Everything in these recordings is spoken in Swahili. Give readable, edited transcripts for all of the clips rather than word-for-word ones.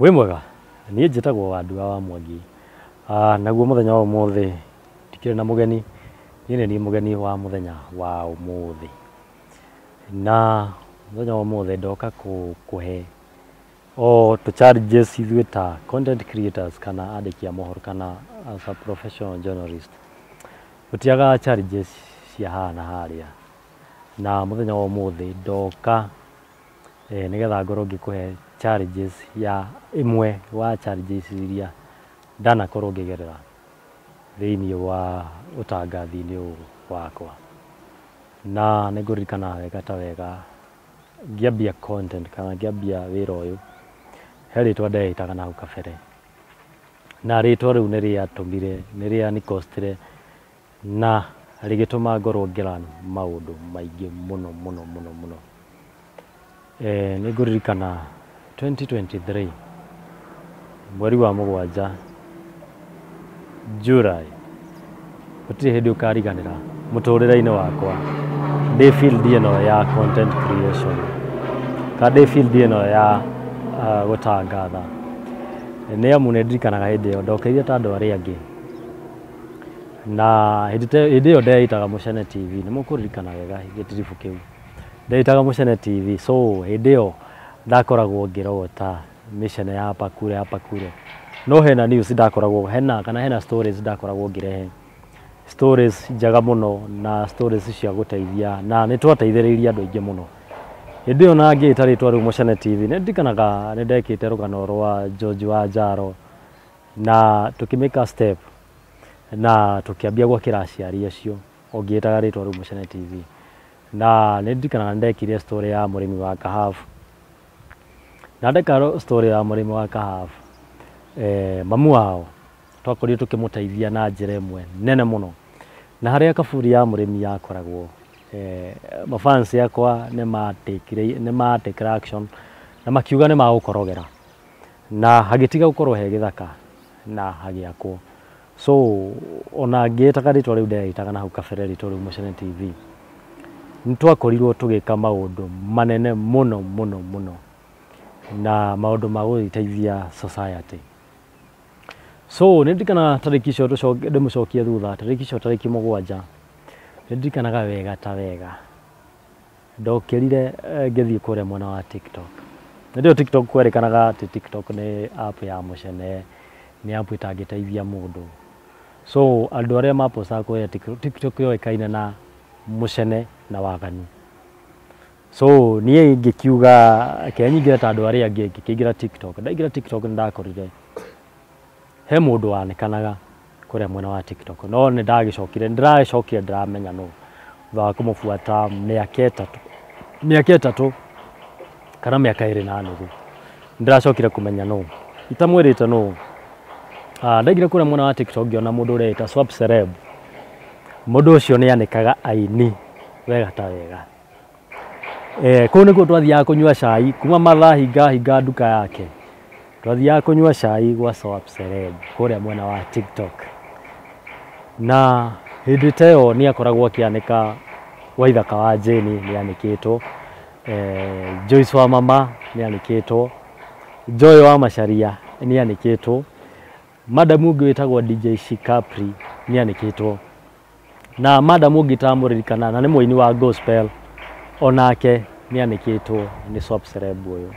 Wĩ mwega, niĩ njĩtagwo Wandua wa Mwangi. Naguo mũthenya wa ũmũthĩ ndikĩrĩ na mũgeni, niĩ nĩ mũgeni wa mũthenya wa ũmũthĩ. Na mũthenya wa ũmũthĩ ndoka kũhe tũ challenges ithuĩ ta content creators kana andĩki a mohoro kana as a professional journalist. Gũtiaga challenges cia haha na harĩa. Na mũthenya wa ũmũthĩ ndoka nĩgetha ngorwo ngĩkũhe challenges ya ĩmwe wa challenges iria ndanakorwo ngĩgerera thĩinĩ wa ũtangathi-inĩ ũyũ wakwa. Na nĩ ngũririkana wega ta wega ngĩambia content kana ngĩambia wĩra ũyũ, he rĩtwa ndeĩtaga na hau kabere. Na rĩtwa rĩu nĩ rĩatũmire, nĩ rĩanikostire na rĩgĩtũma ngorwo ngĩlearn maũndũ maingĩ mũno mũno mũno mũno. Nĩ ngũririkana 2023 mweri wa mũgwanja July, gũtirĩ hĩndĩ ũkariganĩra mũtũrĩre-inĩ wakwa ndĩ field ĩno ya content creation kana ndĩ field ĩno ya gũtangatha. Nĩ amu nĩ ndirikanaga hĩndĩ ĩyo ndokeire ta andũ arĩa angĩ, na hĩndĩ ĩyo ndeĩtaga Mũcene TV, nĩ mũkũririkana wega gĩtiribu kĩu ndeĩtaga Mũcene TV. So hĩndĩ ĩyo ndakoragwo ngĩrogota mĩcene ya hapa kure, no hena news ndakoragwo hena stories ndakoragwo ngĩrehe, stories njega mũno na stories cia gũteithia, na nĩ twateithĩrĩirie andũ aingĩ mũno. Hĩndĩ ĩyo na ngĩĩta rĩtwa rĩu Mũcene TV nĩ ndirikanaga nĩ ndekĩte rũgano rwa George wa Njaro na tũkĩmĩka step na tũkĩambia gwakĩra aciari acio o ngĩĩtaga rĩtwa rĩu Mũcene TV. Na nĩ ndirikanaga nĩ ndekire story ya mũrĩmi wa kahabu, na ndeka story ya mũrĩmi wa kahabu, mamu wao twakorirwo tũkĩmũteithia na njĩra ĩmwe nene mũno. Na harĩa kaburi ya mũrĩmi yakoragwo, mafans yakwa nĩ matĩkĩra action na makiuga nĩ magũkorogera na hagĩtiga gũkorwo he gĩthaka na hagĩakwo. So ona ngĩĩtaga rĩtwa rĩu ndeĩtaga na hau kabere rĩtwa rĩu Mũcene TV, nĩ twakorirwo tũgĩka maũndũ manene mũno mũno mũno na maũndũ ma gũgĩteithia society. So nĩ ndirikanaga tarĩki icio ndĩmũcokie thutha, tarĩki icio tarĩki mũgwanja nĩ ndirikanaga wega ta wega ndokĩrire ngĩthiĩ kũrĩa mwena wa TikTok. Hĩndĩ ĩyo TikTok kwerĩkanaga atĩ TikTok nĩ app ya Mũcene, nĩ app ĩtangĩteithia mũndũ. So andũ arĩa mapostaga kũrĩa TikTok yoĩkaine na Mũcene na waganu. So niĩ ngĩkiuga kenyingĩre ta andũ arĩa angĩ ngĩkĩingĩra TikTok. Ndaingĩra TikTok nĩ ndakorire he mũndũ wanekanaga kũrĩa mwena wa TikTok, no nĩ ndĩragĩcokire ndĩramenya nũ thutha wa kũmũbuata mĩaka ĩtatũ kana mĩaka ĩrĩ na nuthu, ndĩracokire kũmenya nũ, itamwĩrĩte nũ. Ndaingĩra kũrĩa mwena wa TikTok ngĩona mũndũ ũreĩta Swap Celeb. Mũndũ ũcio nĩ anĩkaga aini wega ta wega. Kũu nĩkuo twathiaga kũnyua cai, kuma mathaa hinga nduka yake twathiaga kũnyua cai gwa Swap Celeb kũrĩa mwena wa TikTok. Na hĩndĩ ta ĩyo nĩ akoragwo akĩanĩka Waithaka wa Jane nĩ anĩkĩtwo, Joyce wa Mama nĩ anĩkĩtwo, Joy wa Macharia nĩ anĩkĩtwo, madam ũngĩ wĩtagwo DJ Shikapri nĩ anĩkĩtwo, na madam ũngĩ tamũririkana na nĩ mũini wa gospel onake nĩ anĩkĩtwo nĩ Swap Celeb ũyũ.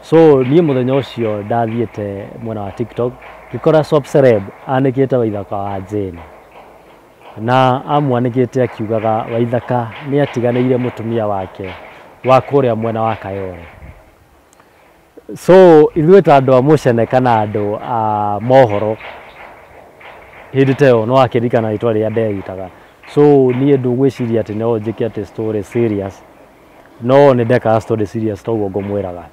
So niĩ mũthenya ũcio ndathiĩte mwena wa TikTok ngĩkora Swap Celeb anĩkĩte Waithaka wa Jane, na amwanĩkĩte akiugaga Waithaka nĩ atiganĩire mũtumia wake wa kũrĩa mwena wa Kayole. So ithuĩ ta andũ a Mũcene kana andũ a mohoro hĩndĩ ta ĩyo no akĩririkana rĩtwa rĩrĩa ndeĩtaga. So niĩ ndũgwĩciria atĩ no njĩke atĩ story serious, no nĩ ndekaga story serious ta ũguo ngũmwĩraga.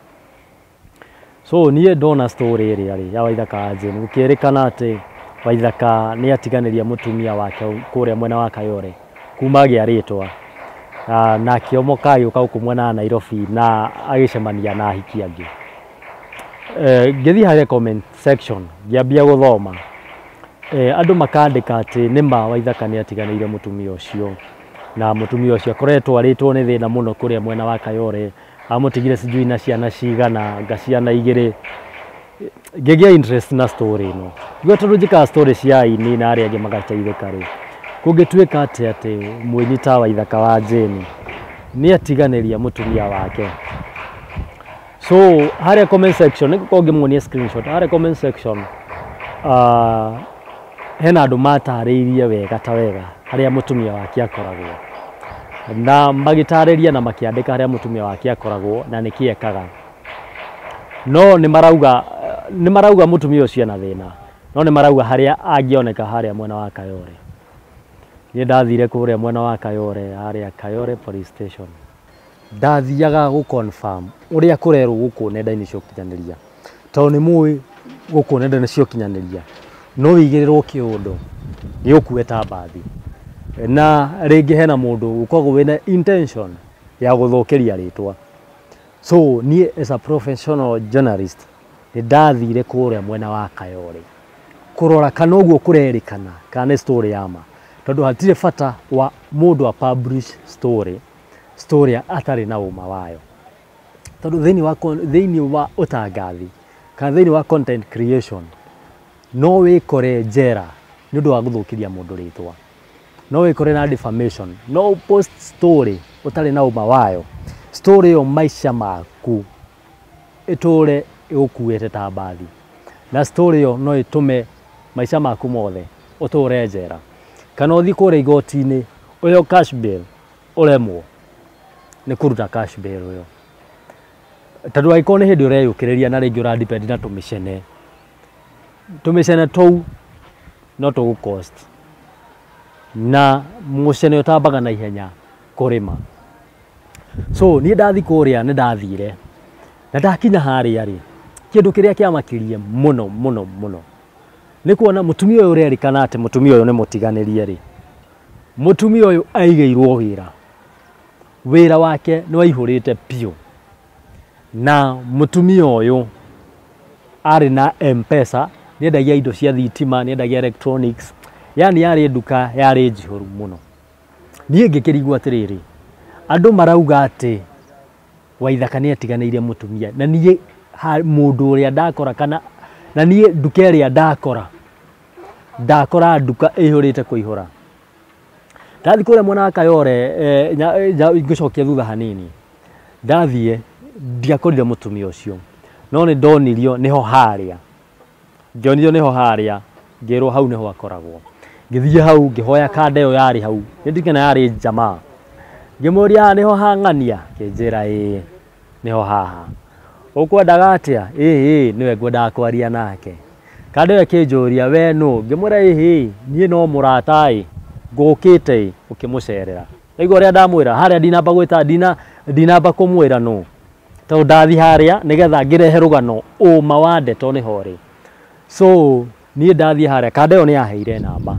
So niĩ ndona story ĩrĩa ya Waithaka wa Jane gũkĩrĩkana atĩ Waithaka nĩ atiganĩria mũtumia wake kũrĩa mwena wa Kayole kuma agĩarĩtwa, na akĩomoka agĩũka gũkũ mwena wa Nairobi na agĩcemania na ahiki angĩ. Ngĩthiĩ harĩa comment section ngĩambia gũthoma, andũ makandĩka atĩ nĩma Waithaka nĩ atiganĩire mũtumia ũcio, na mũtumia ũcio akoretwo arĩtwo nĩ thĩna mũno kũrĩa mwena wa Kayole, amũtigire sijui na ciana cigana, ciana igĩrĩ, ngĩgĩa interest na story ĩno ngĩtua tondũ njĩkaga story cia aini na arĩa angĩ magateithĩka rĩ kũngĩtuĩka atĩ mũini ta Waithaka wa Jane nĩ atiganĩria mũtumia wake. So harĩa comment section nĩgũkorwo ngĩmuonia screenshot harĩa comment section hena andũ matarĩirie wega ta wega harĩa mũtumia wake akoragwo na magĩtarĩria na makĩandĩka harĩa mũtumia wake akoragwo na nĩkĩ ekaga. No nĩ marauga mũtumia ũcio na thĩna no nĩ marauga harĩa angĩoneka harĩa mwena wa Kayore. Niĩ ndathire kũrĩa mwena wa Kayore harĩa Kayore police station ndathiaga gũ confirm ũrĩa kũrerwo gũkũ nenda-inĩ cia ũkinyanĩria tondũ nĩ mũĩ gũkũ nenda-inĩ cia ũkinyanĩria no wĩigĩrĩrwo kĩũndũ nĩ ũkue ta mbathi na rĩngĩ hena mũndũ ũkoragwo wĩna intention ya gũthũkĩria rĩtwa. So niĩ as a professional journalist nĩ ndathire kũrĩa mwena wa Kayore kũrora kana ũguo kũrerĩkana kana nĩ story ya ma tondũ hatirĩ bata wa mũndũ a publish story atarĩ na ũma wayo tondũ thĩinĩ wa ũtangathi kana thĩinĩ wa content creation no wĩkore njera nĩ ũndũ wa gũthũkĩria mũndũ rĩtwa no wĩkore na defamation no post story ũtarĩ na ũma wayo story ĩyo maica maku ĩtũre ĩgũkuĩte ta mbathi na story ĩyo no ĩtũme maica maku mothe ũtũre njera kana ũthiĩ kũrĩa igoti-inĩ ũheo cash bail ũremwo nĩ kũruta cash bail ũyũ tondũ angĩkorwo nĩ hĩndĩ ũreyũkĩrĩria na rĩngĩ ũradepend na tũmĩcene tũu no tũgũ cost na mũcene ũtambaga na ihenya kũrĩma. So niĩ ndathi kũrĩa nĩ ndathire na ndakinya harĩa rĩ kĩndũ kĩrĩa kĩamakirie mũno nĩ kuona mũtumia ũyũ ũrerĩkana atĩ mũtumia ũyũ nĩ mũtiganĩrie rĩ mũtumia ũyũ aigĩirwo wĩra wake nĩ waihũrĩte piũ na mũtumia ũyũ arĩ na M-Pesa nĩ endagia indo cia thitima nĩ endagia electronics yani yarĩ nduka yarĩ njihũru mũno. Niĩ ngĩkĩrigwo atĩrĩrĩ andũ marauga atĩ Waithaka nĩ atiganĩirie mũtumia na niĩ mũndũ ũrĩa ndakora kana na niĩ nduka ĩrĩa ndakora nduka ĩihũrĩte kũihũra. Ndathi kũrĩa mwena wa Kayore ngĩcokia thutha hanini ndathiĩ ndiakorire mũtumia ũcio no nĩ ndonirio nĩho harĩa ngĩrwo hau nĩho akoragwo. Ngĩthiĩ hau ngĩhoya kanda ĩyo yarĩ hau nĩndirikana yarĩ jamaa ngĩmũria nĩho hang'ania kĩnjĩra nĩho haha ũkwendaga atĩa nĩwe ngwendaga kwaria nake kanda ĩyo kĩnjũria we nũ ngĩmwĩra niĩ no mũrata ngũkĩte ũkĩmũcerera aigua ũrĩa ndamwĩra harĩa ndinamba kũmwĩra nũ tondũ ndathi harĩa nĩgetha ngĩrehe rũgano ũma wa ndeto nĩho rĩ. So niĩ ndathi harĩa kanda ĩyo nĩ yaheire namba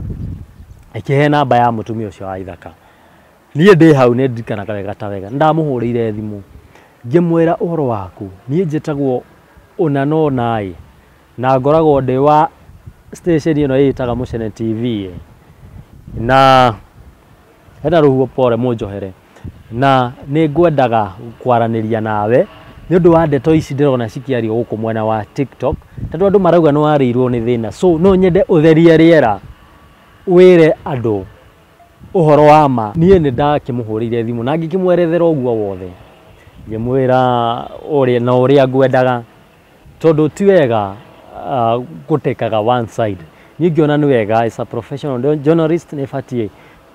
ĩkĩhe namba ya mũtumia ũcio wa Waithaka. Niĩ ndĩ hau nĩ ndirikanaga wega ta wega ndamũhũrĩire thimũ ngĩmwĩra ũhoro waku niĩ njĩtagwo ũna no na ngoragwo ndĩ wa station ĩno ĩĩtaga Mũcene TV na hena Rũhuho Pole Mũnjohere na nĩ ngwendaga kwaranĩria nawe nĩ ũndũ wa ndeto ici ndĩrona cikĩario gũkũ mwena wa TikTok tondũ andũ marauga nĩ warĩirwo nĩ thĩna. So no nyende ũtherie rĩera wĩre andũ ũhoro wa ma. Niĩ nĩ ndakĩmũhũrĩire thimũ na ngĩkĩmwerethera ũguo wothe ngĩmwĩra ũrĩa ngwendaga tondũ ti wega gũtekaga one side. Niĩ ngĩona nĩ wega as a professional journalist nĩ batiĩ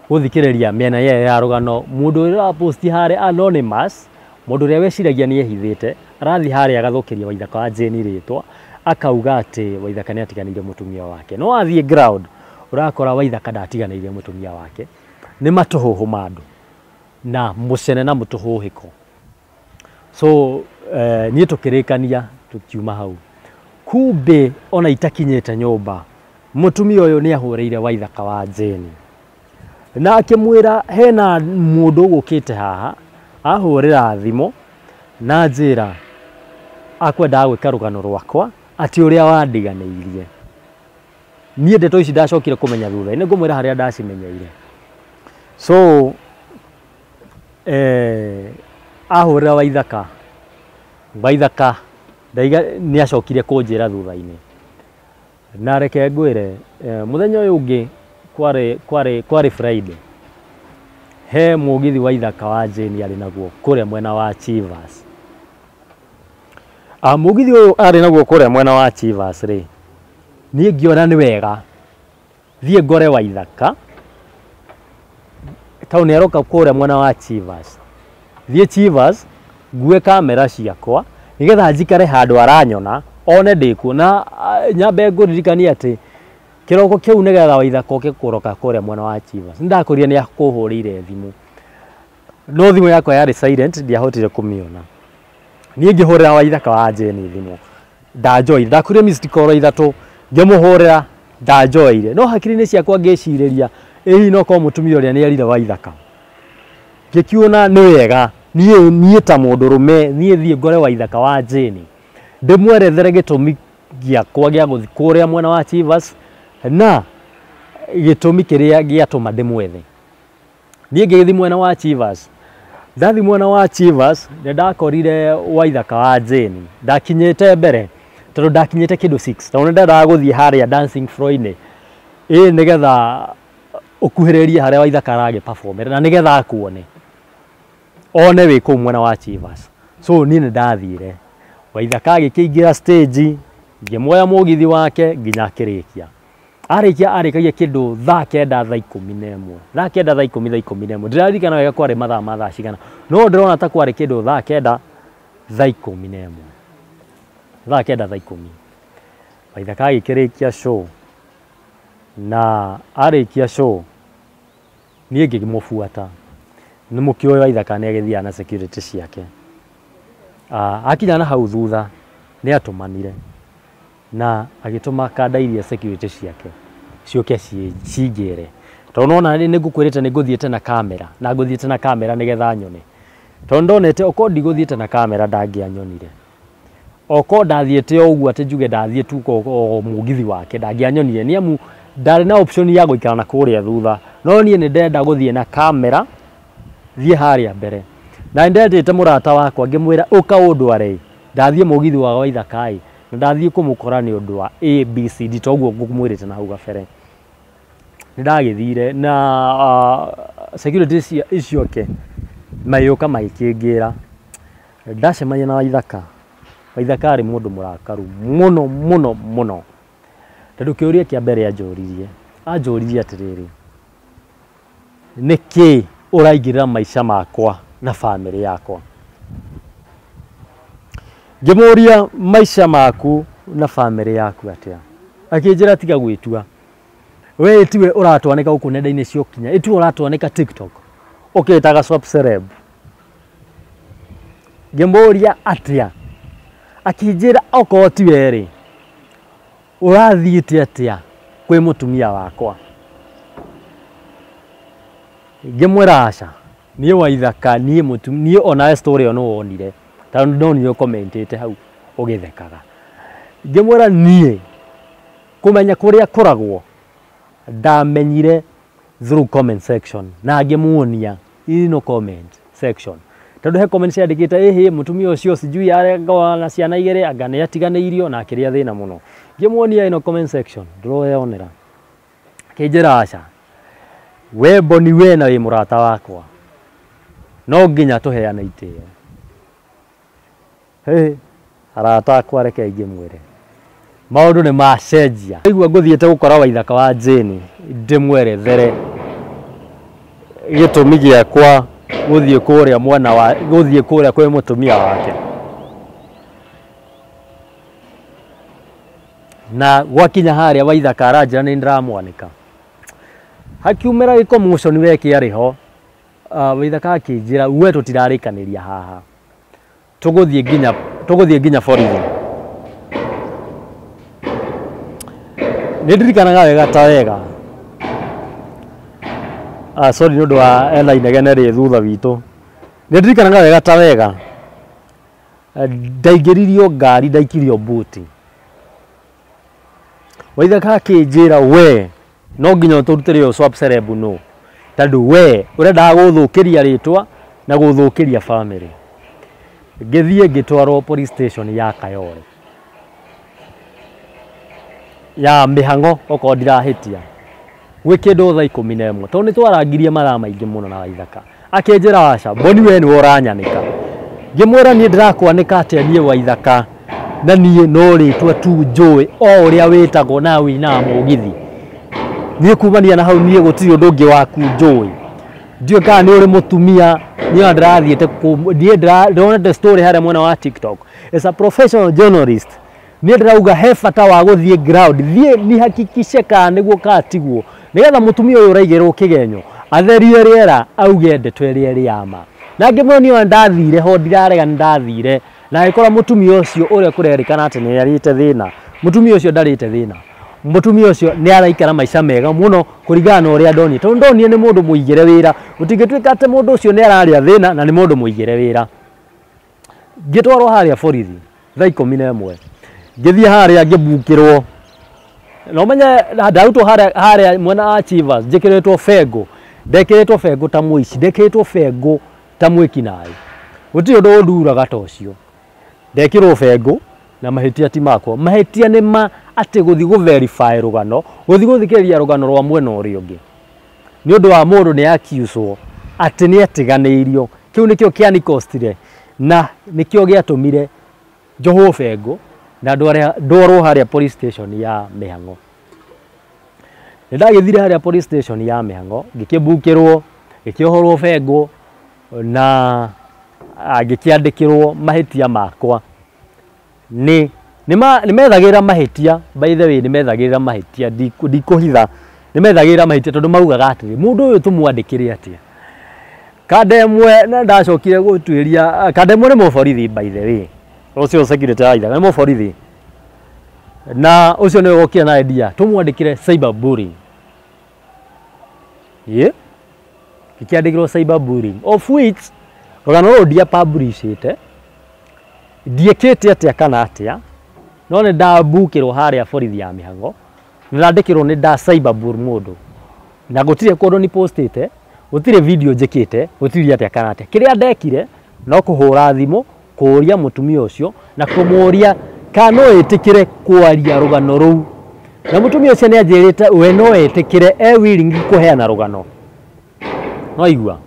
gũthikĩrĩria mĩena yeye ya rũgano. Mũndũ ũrĩa posti harĩa anonymous mũndũ ũrĩa weciragia nĩ ehithĩte arathi harĩa agathũkĩria Waithaka wa Jane rĩtwa akauga atĩ Waithaka nĩ atiganĩire mũtumia wake no athiĩ ground ũrakora Waithaka ndatiganĩire mũtumia wake nĩ matũhũhũ ma andũ na mũcene na mũtũhũhĩko. So niĩ tũkĩrĩkania tukiuma hau kumbe ona itakinyĩte nyũmba mũtumia ũyũ nĩ ahũrĩire Waithaka wa Jane na akĩmwĩra hena mũndũ ũgũkĩte haha ahũrĩra thimũ na njĩra akwendaga gwĩka rũgano rwakwa atĩ ũrĩa wandiganĩirie. Niĩ ndeto ici ndacokire kũmenya thutha nĩ ngũmwĩra harĩa ndacimenyeire. So ahũrĩra Waithaka ndaiga ni acokire kunjira thutha-ini na reke ngwire muthenya uyu ungi kwari Friday he mugithi wa ithaka wa Jane ari naguo kuria mwena wa Chivas mugithi uyu ari naguo kuria mwena wa Chivas ri ni ngiona ni wega thie ngore wa ithaka tauni aroka kuria mwena wa Chivas thie Chivas ngue kamera ciakwa nigetha njikare handu aranyona one ndiku na nyambe nguririkania ati kiroko kiu nigetha wa ithaka oke kuroka kuria mwena wa Chivas ndakuria ni akuhurire thimu no thimu yakwa yari silent ndiahotire kumiona ni ngihurira wa ithaka wa Jane thimu ndajoy ndakuria missed call ithatu ngemuhurira ndajoyire no hakiri-ini ciakwa ngiciriria ehi no ko mutumia uria ni arire wa ithaka ngikiona ni wega nie ta mundu rume nie thie ngore wa ithaka wa Jane ndimwerethere gitumi giakwa gia guthi kuria mwena wa Chivas na gitumi kiria giatuma ndimwethe nie ngithi mwena wa Chivas ndathi mwena wa Chivas ndakorire wa ithaka wa Jane ndakinyete mbere tondu ndakinyete kindu 6 tondu ndendaga guthie haria dancing floor-ini nigetha ukuhiririe haria wa ithaka arage perform na nigetha akuone one wi ku mwena wa Chivas so ni ndathire wa ithaka agikiingira stage ngimoya mugithi wake nginya akirikia arikagia kindu thaa 9 thaa 11 thaa 9 thaa 10 thaa 11 ndirarikana wega kwari mathaa cigana no ndirona ta kwari kindu thaa 9 thaa 11 thaa 9 thaa 10 wa ithaka agikirikia show na arikia show nie ngimubuata ni mukioyo wa ithaka ni agithia na security ciake akinya na hau thutha ni atumanire na agituma kada iria security ciake cioke cingire tondu nona ni ngukwirite ni nguthiete na kamera na nguthiete na kamera nigetha nyone tondu ndonete oko ndiguthiete na kamera ndangianyonire oko ndathiete oguo ati njuge ndathie tu ko mugithi wake ndangianyonire ni amu ndari na option ya guikara na kuria thutha no nie ni ndenda guthie na kamera thie haria mbere na ndendete murata wakwa ngimwira uka undware ndathie mugithi wa ithaka ndathie kumukora ni undu wa ABCD toguo ngumwirite na hau gabere ndagithire na security icioke mayuka maikingira ndacemania na wa ithaka ari mundu murakaru muno tondu kiuria kia mbere anjuririe atiriri niki uraingirira maisha makwa na family yakwa ngimuria maisha maku na family yaku atia akinjira tiga gwitua we tiwe uratwaneka guku nenda-ini cio kinya itu uratwaneka TikTok ukitaga swap celeb ngimuria atia akinjira oko tiwe ri urathiite atia kwi mutumia wakwa ngimwira aca nie wa ithaka nie ona story ono wonire tondu ndonire commentete hau ugithekaga ngimwira nie kumenya kuria kuragwo ndamenyire through comment section na ngimuonia no comment section tondu he comment ciandikite ehe mutumia ucio sijui arenga na ciana igere anga ni atiganeirio na akiria thina muno ngimuonia no comment section ndiroyonera kinjira aca we boni we na we murata wakwa no nginya tuheana itio arata akwa reke ngimwire maundu ni macenjia igua nguthiete gukora wa ithaka wa Jane ndimwerethere gitumi giakwa guthie kuria mwana wa guthie kuria kwi mutumia wake na gwakinya haria wa ithaka aranjira ni ndiramwanika hakiumira giko motion weke ariho wa ithaka akinjira we tutirarikaniria haha tuguthie nginya borithi nindirikanaga wega ta wega sorry nundu wa ena inegene ri thutha witu nindirikanaga wega ta wega ndaingiririo ngari ndaikirio buti wa ithaka akinjira we no nginya turutire yo swap celeb no tondu we urendaga guthukiria ritwa na guthukiria family ngithie ngitwarwo police station ya Kayole ya Mĩhang'o oko ndirahitia gwe kindu thaa 11 to ni twarangirie mara maingi muno na Waithaka akenjira waca Boni we ni uranyanika ngimwira ni ndirakwanika ati nie Waithaka na nie no ritwa tu njui o uria witagwo na wina mugithi nie kumania na hau nie gutiri undu ungi waku njui ndio kana ni uri mutumia nie ndirathiete nie ndona the story haria mwena wa TikTok as a professional journalist nie ndirauga he bata wa guthie ground thie ni hakikishe kana niguo katigwo nigetha mutumia uyu uraigerwo kigenyo atherie riera auge ndeto iria riama na ngimwe ni ndathire ho ndirarega ndathire na ikora mutumia ucio uria kurerikana ati ni arite thina mutumia ucio ndarite thina mutumia ucio ni araikara maica mega muno kuringana na uria ndoni to ndoni ni mundu muigire wira utingituika ati mundu ucio ni araria thina na ni mundu muigire wira ngitwarwo haria borithi thaa 11 ngithie haria ngibukirwo no menye ndautwo haria mwena Achievers njikiretwo fengo ndekiretwo fengo ta muici ndekiretwo fengo ta mwikinaai guti undu nduraga ta ucio ndekirwo fengo na mahitia ti makwa mahitia ni ma ati guthi gu verify rugano guthi guthikiria rugano rwa mwena uri ungi ni undu wa mundu ni accused ati ni atiganeirio kiu nikio kiani costire na nikio giatumire njohwo fengo na ndwarwo haria police station ya Mĩhang'o ndagithire haria police station ya Mĩhang'o ngikibukirwo ngikiohorwo fengo na ngikiandikirwo mahitia makwa ni methagira mahitia by the way ni methagira mahitia ndikuhitha ni methagira mahitia tondu maugaga atiri mundu uyu tumwandikire atia kademwe na ndacokire gutwiria kademwe ni muborithi by the way ucio security aitha ni muborithi na ucio ni gokira na idea tumwandikire cyber bullying kikiandikirwo cyber bullying of which rugano ru ndia publishite ndiekete atia kana atia no ni ndabukirwo haria borithi ya Mĩhang'o ndandikirwo ni nda cyber bull mundu na gutire kundu ni postite gutire video njikite gutire atia kana atia kiria ndekire no kuhura thimu kuria mutumia ucio na kumuria kana etikire kwaria rugano ruu na mutumia ucio ni anjirite we no etikire willing kuheana rugano no igua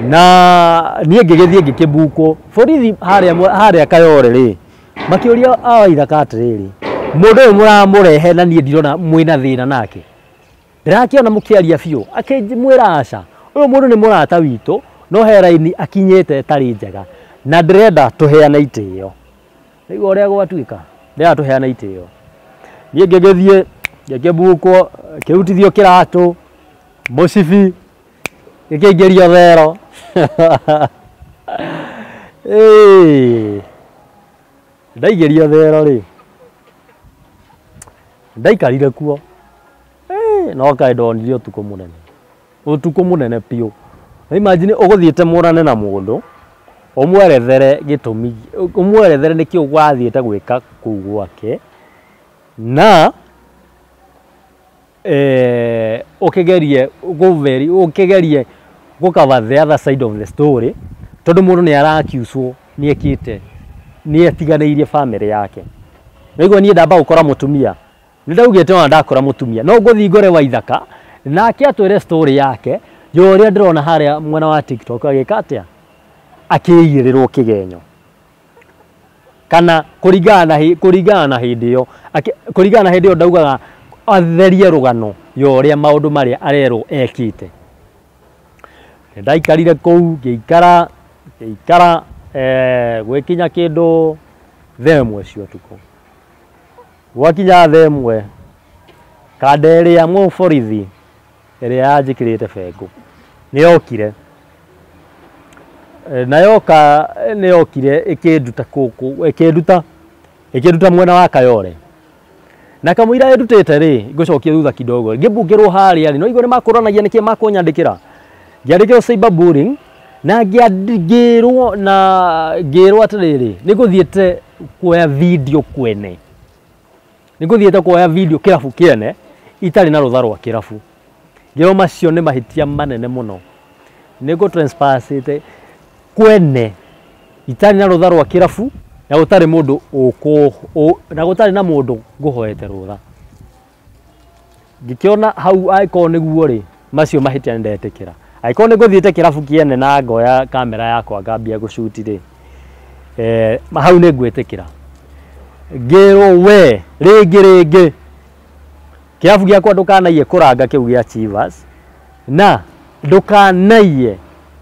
na nie ngigithie ngikibuko borithi haria Kayole ri makioria Waithaka atiriri mundu uyu muramurehe na nie ndirona mwina thina nake ndirakiona mukiaria biu akimwira aca uyu mundu ni murata witu no heraini akinyete tari njega na ndirenda tuheana itio nigo uria gwatuika ndirenda tuheana itio nie ngigithie ngikibuko kirutithio kiratu mocibi ikiingerio thero ndaigerio thero ri ndaikarire kuo no kae ndonire utuku munene piu imagine uguthiete murane na mundu umwerethere gitumi umwerethere nikio gwathiete gwika kuu gwake na ukigerie gukava the other side of the story tondu mundu ni arakiuswo ni ekite ni etiganeirie family yake nigo ni ndamba gukora mutumia ndaugite ona ndakora mutumia no nguthi ngore Waithaka nake atwire story yake yoria ndirona haria mwena wa TikTok agikatia akiigirirwo kigenyo kana kuringana hindi iyo ndaugaga atherie rugano yoria maundu maria arero ekite ndaikarire kou ngiikara gwikinya kindu themwe cio tuko gwakinya themwe kaderia muborithi iria yanjikirite fengo niyokire nayoka niyokire ikinduta kuku ikinduta mwena wa Kayole na kamwira edutete ri ngucokia thutha kidogo ngibukirwo haria no igore makuranagia niki makunyandikira ngiandikirwo cyber bullying na ngirwo atiriri nikuthiete kuoya video kwene nikuthiete kuoya video kirafu kiene itari na rutha rwa kirafu ngiro macio ni mahitia manene muno nigo transparency kwene itari na rutha rwa kirabu na gutari mundu na gutari na mundu nguhoete rutha ngikiona hau aiko niguo ri macio mahitia ndetekira aiko ni guthiite kirabu kiene na ngoya kamera yakwa ngambia gushoot ri hau ni ngwetekira ngiro we ringi kirabu giakwa ndukanaie kuranga kiu gia Chivas na ndukanaie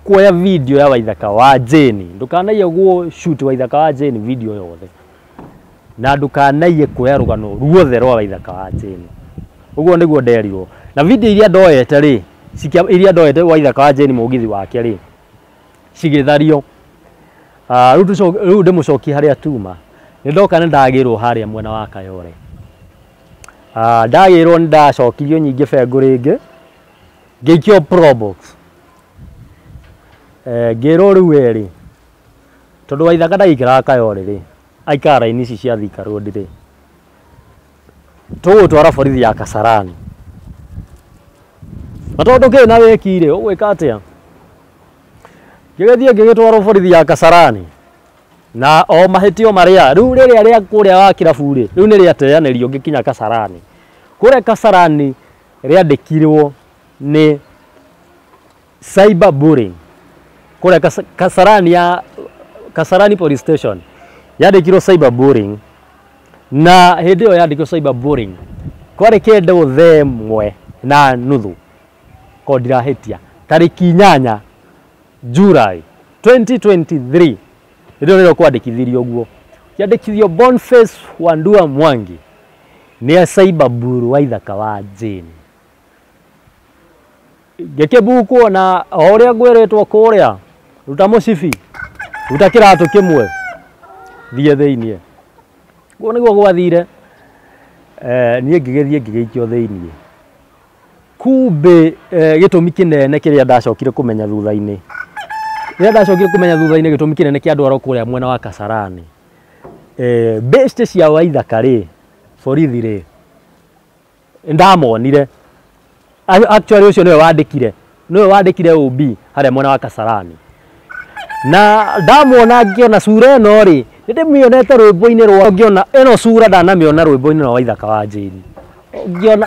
kuoya video ya Waithaka wa Jane ndukanaie guo shoot Waithaka wa Jane video yothe na ndukanaie kuoya rugano ruothe rwa Waithaka wa Jane uguo niguo nderirwo na video iria ndoete ri iria ndoete Waithaka wa Jane mugithi wake ri cigithario riu ndimucoki haria tuma ni ndoka ndagirwo haria mwena wa Kayore ndagirwo ndacokirio nyingi bengo ringi ngikio probox ngiro riu eri tondu Waithaka ndagikira Kayore ri aikara ini ici cia Thika Road ri tugutwara borithi ya Kasarani matondu kina wekire ugwika atia ngigethie ngigitwara borithi ya Kasarani na o mahitio maria riu riria kuria wa kirabu ri riu ni riateanirio ngikinya Kasarani kuria Kasarani riandikirwo ni cyber bullying kuria Kasarani police station yandikirwo cyber bullying na hindi yo yandikirwo cyber bullying kwari kende uthemwe na nuthu ko ndirahitia tariki 8 July 2023 ndio kwandikithirio guo yandikithio Boniface Wandua Mwangi ni cyber bully Waithaka wa Jane gekebuku na oria ngwiritwo kuria ruta mucibi ruta kiratu kimwe thie theinie guo niguo gwathire nie ngigethie ngigikio theinie kumbe gitumi kinene kiria ndacokire kumenya thutha-ini gitumi kinene kia ndwaro kuria mwena wa Kasarani best cia Waithaka ri borithi ri ndamonire actually ucio niwe wandikire OB haria mwena wa Kasarani na ndamwona ngiona sura eno ri ndimionete rwimbo-ini rwa ngiona eno sura ndanamiona rwimbo-ini rwa Waithaka wa Jane ngiona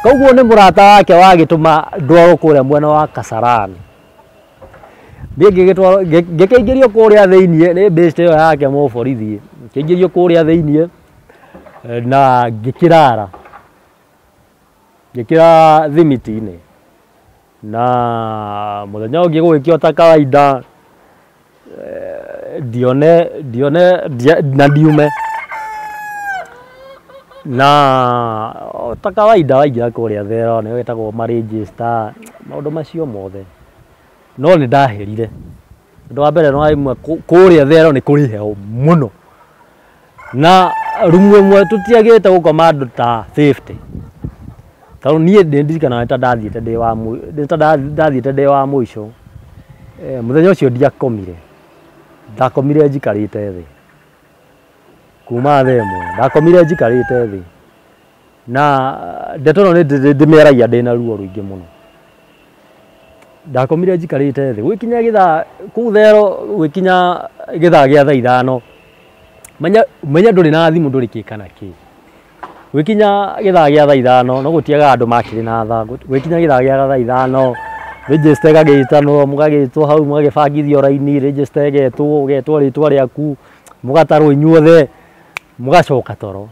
koguo ni murata wake wagituma ndwaro kuria mwena wa Kasarani ngikeingirio kuria theinie ni best yo yake mo borithi ngikeingirio kuria theinie na ngikira thimiti-ini na muthenya ungi gwikio ta kawaida dione na diume na ta kawaida waingira kuria thero ni wetagwo maregister maundu macio mothe no ni ndaherire ndu wa mbere no aimwe kuria thero ni kuri heo muno na rumwe mwe tutiagite gukoma andu ta 50 tau nie ndirikana nita ndathiite ndi wa muico muthenya ucio ndiakomire ndakomire njikarite thi kuma themwe ndakomire njikarite thi na ndeto no ndimeragia ndina ruo ruingi muno ndakomire njikarite thi gwikinya githa ku thero gwikinya githa gia thaa 5 menya nduri na thimu nduri kikana ki gwikinya githa gia thaa 5 no gutiaga andu makiri na thaa gwikinya githa gia thaa 5 register gagitano mugagitwo hau mugagibangithio raini register getwo ritwa riaku mugatarwo inyuothe mugacoka toro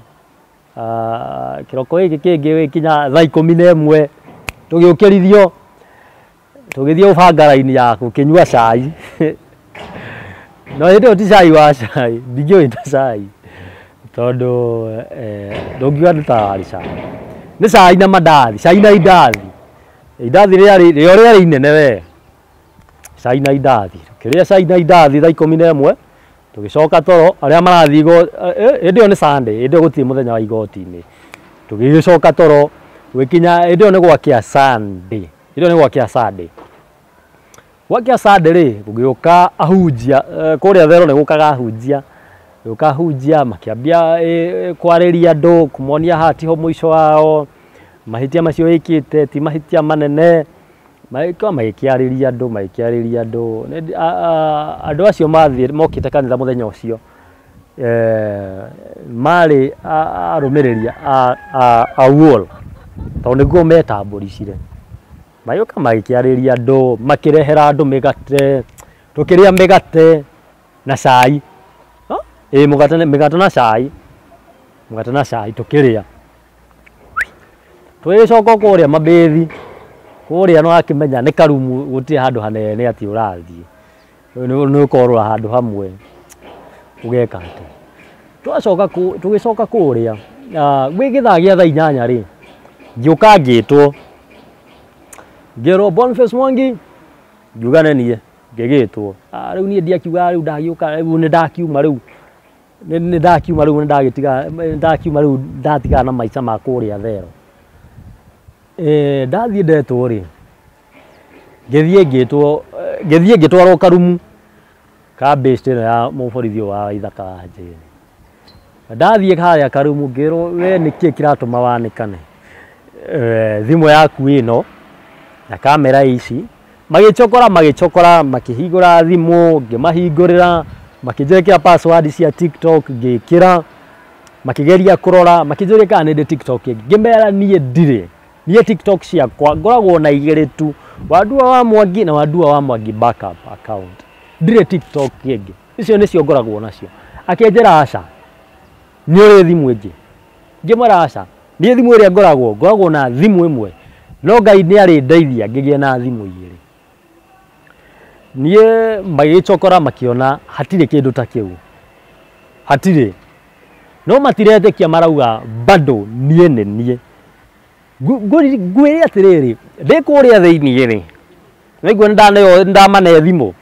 kiroko giki kingi wikinya thaa 11 tugiukirithio tugithio ubanga raini yaku kinyua cai no hindi ti cai wa cai ndigio ita cai tondu ndungiwa ndutari cai ni cai na mandathi cai na indathi ria inene we cai na indathi kiria cai na indathi thaa 11 tugicoka toro aria marathi hindi yo ni Sunday hindi guti muthenya wa igoti-ini tugicoka toro wikinya hindi yo ni gwakia Sunday gwakia Sunday ri gugiuka ahunjia kuria thero ni gukaga ahunjia makiambia kwariria andu kumonia hati ho muico wao mahitia macio ikite ti mahitia manene maikwa magikiariria andu andu acio mathie mokite kanitha muthenya ucio mari arumiriria a wall tondu niguo metambũricire mayoka magikiariria andu makirehera andu migate tukiria migate na cai migate na cai tukiria twicoka kuria mabithi kuria no akimenya ni karumu guti handu hanene ati urathie ni ukorwa handu hamwe ugeka ati tugicoka kuria gwi githagia thaa 8 ri ngiuka ngitwo ngero Boniface Mwangi njugane nie ngigitwo riu nie ndiakiuga riu ndagiuka riu ni ndakiuma riu ndakiuma riu ndatiga na maica ma kuria thero ndathie ndetwo ri ngithie ngitwarwo karumu ka base ino ya muborithio wa Ithaka wa Njeri ndathie haria karumu ngiro we niki kiratuma wanikane thimu yaku ino na kamera ici magichokora makihingura thimu ngimahingurira makijekea password cia TikTok ngikira makigeria kurora makijuria kana ndi TikTok ngimera nie ndire nie TikTok ciakwa ngoragwo na igiri tu Wadua wa Mwangi na Wadua wa Mwangi backup account ndire TikTok yengi icio nicio ngoragwo nacio akenjera aca ni uri thimu ingi ngimara aca ni thimu iria ngoragwo na thimu imwe no Ngai ni ari ndeithia ngigie na thimu igiri nie magichokora makiona hatire kindu ta kiu hatire no matiretekia marauga bado nie ngwiri atiriri ndikuria thiini ri niguo ndamane thimu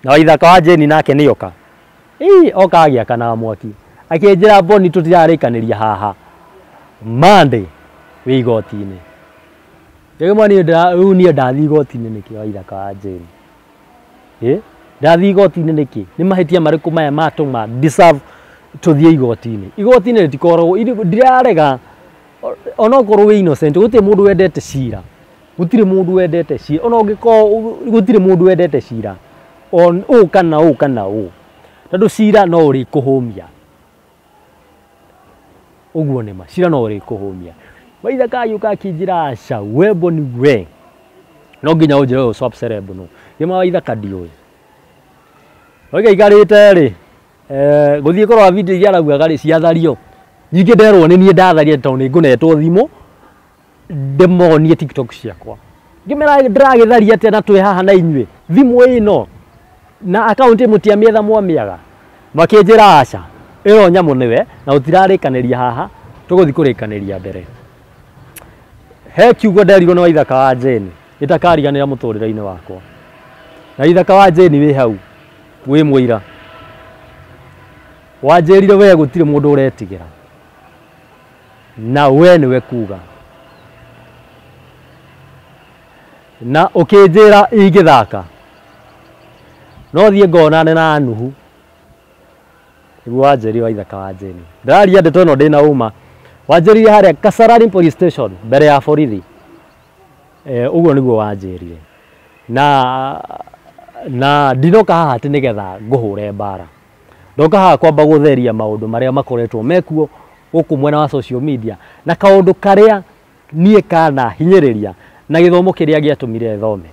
na Ithaka wa Njeri nake nioka oka agiaka na mwaki akinjira Boni tutirarikaniria haha Monday wi igoti-ini ndimwani riu nie ndathi igoti-ini niki wa Ithaka wa Njeri ndathi igoti-ini niki ni mahitia mariku maya matuma deserve tuthie igoti-ini ritikorwo ndirarega ona korwo wi innocent guti mundu wendete cira gutire mundu wendete cira ona gutire mundu wendete cira on kana tondu cira no uri kuhumia uguo ni ma cira no uri kuhumia Ithaka yuka akinjira aca we Boni we no nginya unjire uyu swap celeb no gima Ithaka ndioi oiga igarite ri guthie korwa video iria arauga ri ciathario nyingi nderwo ni nie ndatharia tondu ni ngunetwo thimu ndemonie TikTok ciakwa ngimera ndiragitharia ati na twi haha na inywe thimu ino na account mutia mietha mwamiaga makinjira aca iyo nyamu niwe na utirarikaniria haha tuguthi kurikaniria mbere he kiugo nderirwo ni Ithaka wa Njeri itakariganira muturire-ini wakwa na Ithaka wa Njeri wi hau wi muira wanjirire we gutire mundu uretigira na we niwe kuga na ukinjira ingithaka no thie ngonane na Nuhu igu wa Njeri wa Ithaka wa Njeri ndaria ndeto no ndina uma wanjirire haria Kasarani police station mbere ya borithi uguo niguo wanjirire na ndinoka haha ati nigetha nguhure mbara ndoka haha kwamba gutheria maundu maria makoretwo mekuo guku mwena wa social media na kaundu karia nie kana hinyiriria na githomo kiria giatumire thome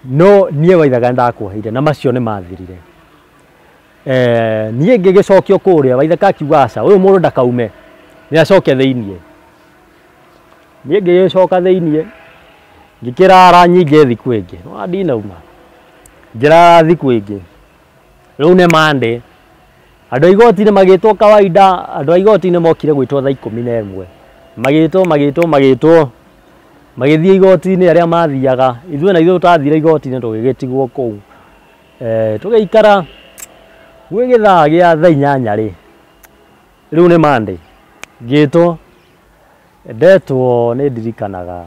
no nie wa Ithaka ndakuheire na macio ni mathirire nie ngigicokio kuria wa Ithaka akiuga aca uyu mundu ndakaume ni acoke thiinie nie ngigicoka thiinie ngikirara nyinge thiku ingi no ndinauma njira thiku ingi riu ne Monday andu igoti-ini magitwo kawaida andu igoti-ini mokire gwitwo thaa 11 magitwo magithie igoti-ini aria mathiaga ithwe na ithu tathire igoti-ini tugigitigwo kuu tugiikara gwi githaa gia thaa 8 ri riu ne Monday ngitwo ndetwo ni ndirikanaga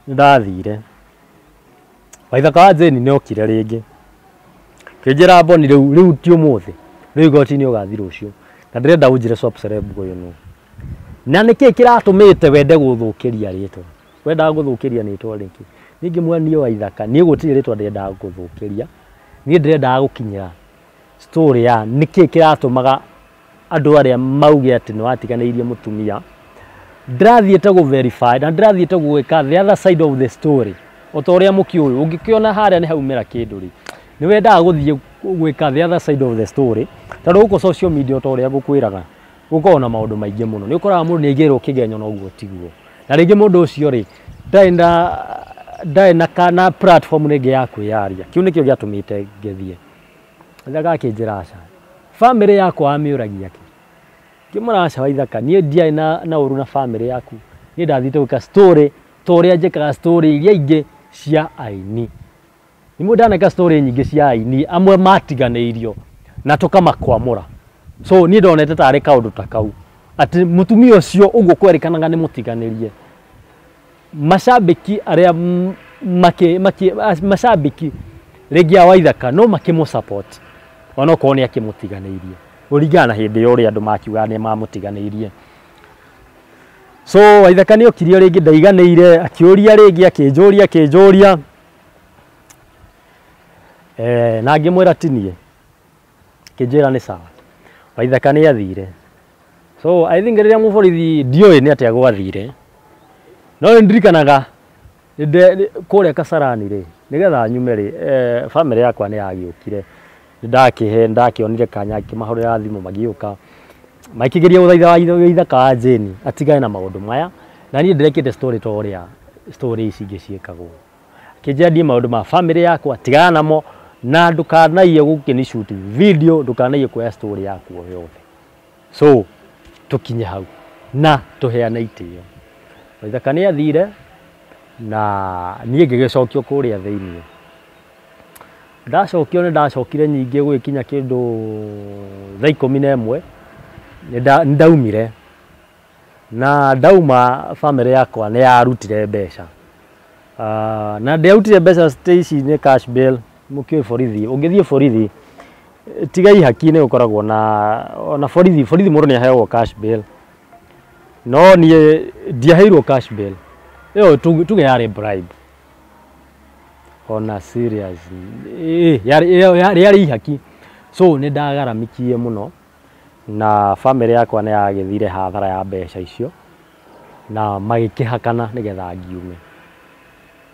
ndathire wa Ithaka wa Njeri ni okire ringi kinjira Boni riu ti umuthi riu igoti-ini ugathi rucio na ndirenda unjire swap celeb uyu no na niki kiratumite wende guthukiria ritwa wenda guthukiria ni to ringi ningi mwani wa ithaka ni gutire ritwa ndenda guthukiria ni ndenda gukinyira story ya niki kiratumaga andu aria mauge ati ni watiganeirie mutumia ndirathiete gu verify na ndirathiete gwika the other side of the story otoria muki uyu ungikiona haria ni haumira kindu ri ni wenda guthie gwika the other side of the story tondu uko social media otoria gukwiraga gukona maundu maingi muno ni ukoraga mundu ni igirwo kigenyo no guo tiguo na ringi mundu ucio ri ndaina kana platform ringi ya kwiyaria kiu nikio giatumite ngethie ndaga kinjiraca family yakwa amiuragia ki kimuraca wa ithaka nie ndia na uru na family yaku ni ndathite gwika story toria njikaga story iria ingi cia aini ni mundaneka story nyingi cia aini amwe matiganeirio na tukamakwamura so ni ndonete tare kaundu takau ati mutumia ucio uguo kwerikanaga ni mutiganirie mashabiki aria mashabiki regia wa ithaka no makimu support ono ko ni akimutiganeirie urigana hindi yori andu makiuga ni mamutiganeirie so wa ithaka ni okirio ringi ndaiganeire akiuria ringi akinjuria na ngimwira tinie kijira ni sawa wa ithaka ni athire so I think riria muborithi ndioi ni atia gwathire no ndirikanaga kuria Kasarani ri nigetha nyume ri family yakwa ni yagiukire ndakionire kanya kimahorera thimu magiuka makigeria uthaitha wa ithaka wa Jeni atigane na maundu maya na ni ndirekete story toria story ici ngiciekagwo kijadi maundu ma family yakwa tigana namo na ndukanaie gukini shoot video ndukanaie kuya story yakwa yothe so tukinye hau na tuheana itio ithaka ni athire na nie ngigicokio kuria thiini ndacokio ni ndacokire nyingi gwikinya kindu thaa 11 ni ndaumire na ndauma family yakwa ni yarutire mbeca na ndirutire mbeca station cash bill mukio borithi ungithie borithi tigai haki ni ukoragwo na borithi mundu ni aheagwo cash bill no ni ndiaheirwo cash bill yo tuge yari bribe ona serious yari haki so ni ndagaramikie muno na family yakwa ni yagithire hathara ya mbeca icio na magikihakana nigetha ngiume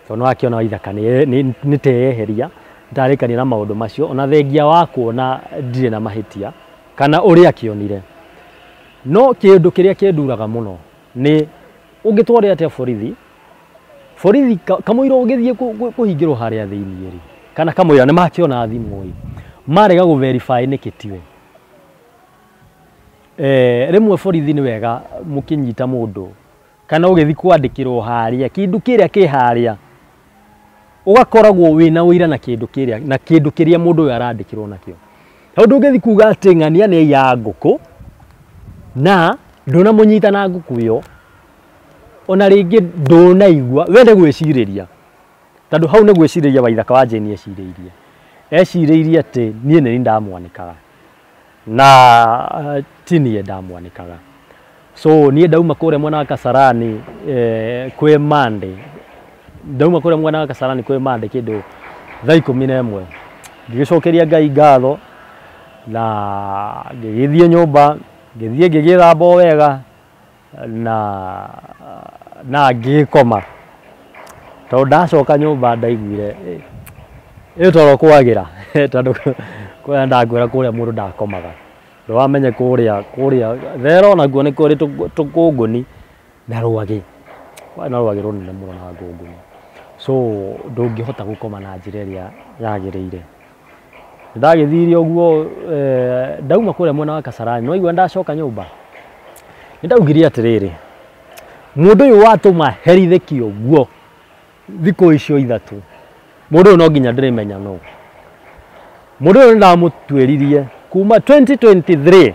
so no akiona wa ithaka ni teyeheria ndarikania na maundu macio ona thengia wa kuona ndire na mahitia kana uri akionire no kindu kiria kinduraga muno ni ungitware atia borithi kamuiro ungithie kuhingirwo haria thiini ri kana kamuira ni makiona thimu ri marega gu verify nikitiwe rimwe borithi ni wega mukinyita mundu kana ugithi kwandikirwo haria kindu kiria ki haria ugakoragwo wina wira na kindu kiria mundu uyu arandikirwo nakio tondu ugithi kuga ati ng'ania ni ya nguku na ndona munyita na nguku yo ona ringi ndunaigua wende gwiciriria tondu hau ni gwiciriria wa ithaka wa Jeni eciririe ati nie ni ndamwanikaga na tinie ndamwanikaga so nie ndauma kuria mwana wa Kasarani kwi Monday ndauma kuria mwana wa Kasarani kwi Monday kindu thaa 11 ngigicokeria Ngai ngatho na ngigithie nyumba ngithie ngigithamba wega na ngikoma tondu ndacoka nyumba ndaiguire toro kwagira tondu kuria ndangwira kuria mundu ndakomaga ndwamenye kuria thero naguo ni kuri tukunguni na rwagi na rwagi runene muno na ngunguni so ndungihota gukoma na njira iria yagiriire ndagithirie uguo ndauma kuria mwana wa Kasarani no igua ndacoka nyumba ndaugiria atiriri mundu uyu watuma herithekio guo thiko icio ithatu mundu no nginya ndirimenya no mundu uyu ndamutwiririe kuma 2023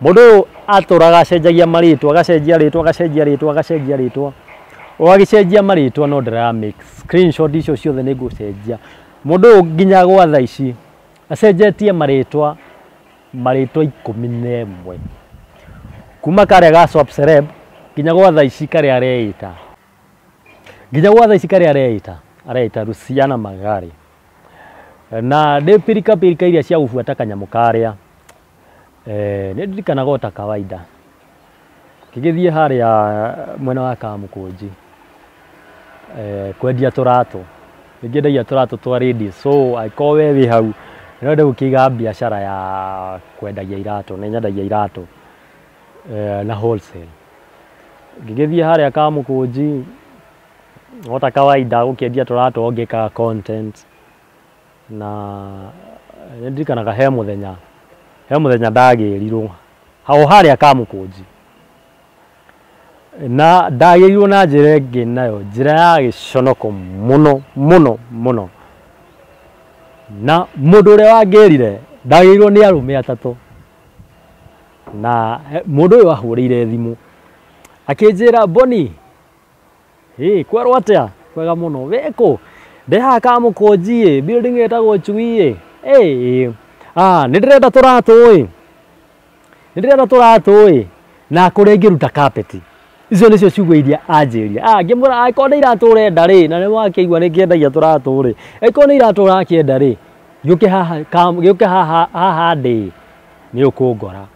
mundu aturaga cenjagia maritwa agacenjia ritwa ogagicenjia maritwa no ndira make screenshot icio ciothe ni ngucenjia mundu nginya gwa thaa ici acenjetie maritwa 11 kuma kare ga swap celeb nginya gwa thaa ici kare areita nginya gwatha ici kare areita Luciana Magari na de pirika iria cia gubuata kanyamu karia ni ndirikanaga ota kawaida kigithie haria mwena wa Kamukunji kwendia turato ngiendagia turato twa ready so aikowe wi hau no ndu kiga biashara ya kwendagia irato na nyendagia irato na wholesale ngigithie haria Kamukunji ota kawaida ukiendia turato ongeka content na ndirikanaga he muthenya ndagirirwo hao haria Kamukunji na ndagirirwo na njira ingi nayo njira ya giconoko muno na mundu uria wangerire ndagirirwo ni arume atatu na mundu uyu ahurire thimu akinjira Boni kwerwo atia kwega muno weko ndeha Kamukunji building etagwo Chui ndirenda turato na kuria ngiruta carpet icio nicio ciugo iria anjiria ngimura akorwo irato urenda ri na ni wakigwa ni kiendagia turato ri akorwo ni irato urakienda ri yuke haha ndi ni ukungora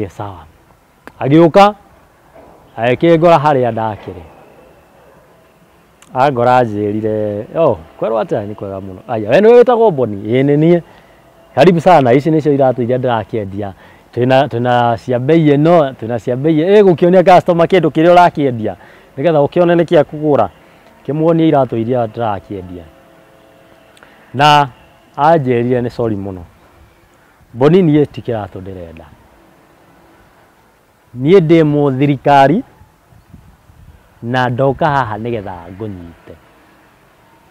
sawa agiuka akingora haria ndakire agora njirire kwerwo atia ni kwega muno aya we ni witagwo Boni ni nie karibu sana ici nicio irato iria ndirakiendia tuna cia bei ino tuna cia bei gukionia customer kindu kiria urakiendia nigetha ukione ni kia kugura kimuonia irato iria ndirakiendia na anjirire ni sorry muno Boni nie ti kirato ndirenda nie ndi mu thirikari na ndoka haha nigetha ngunyite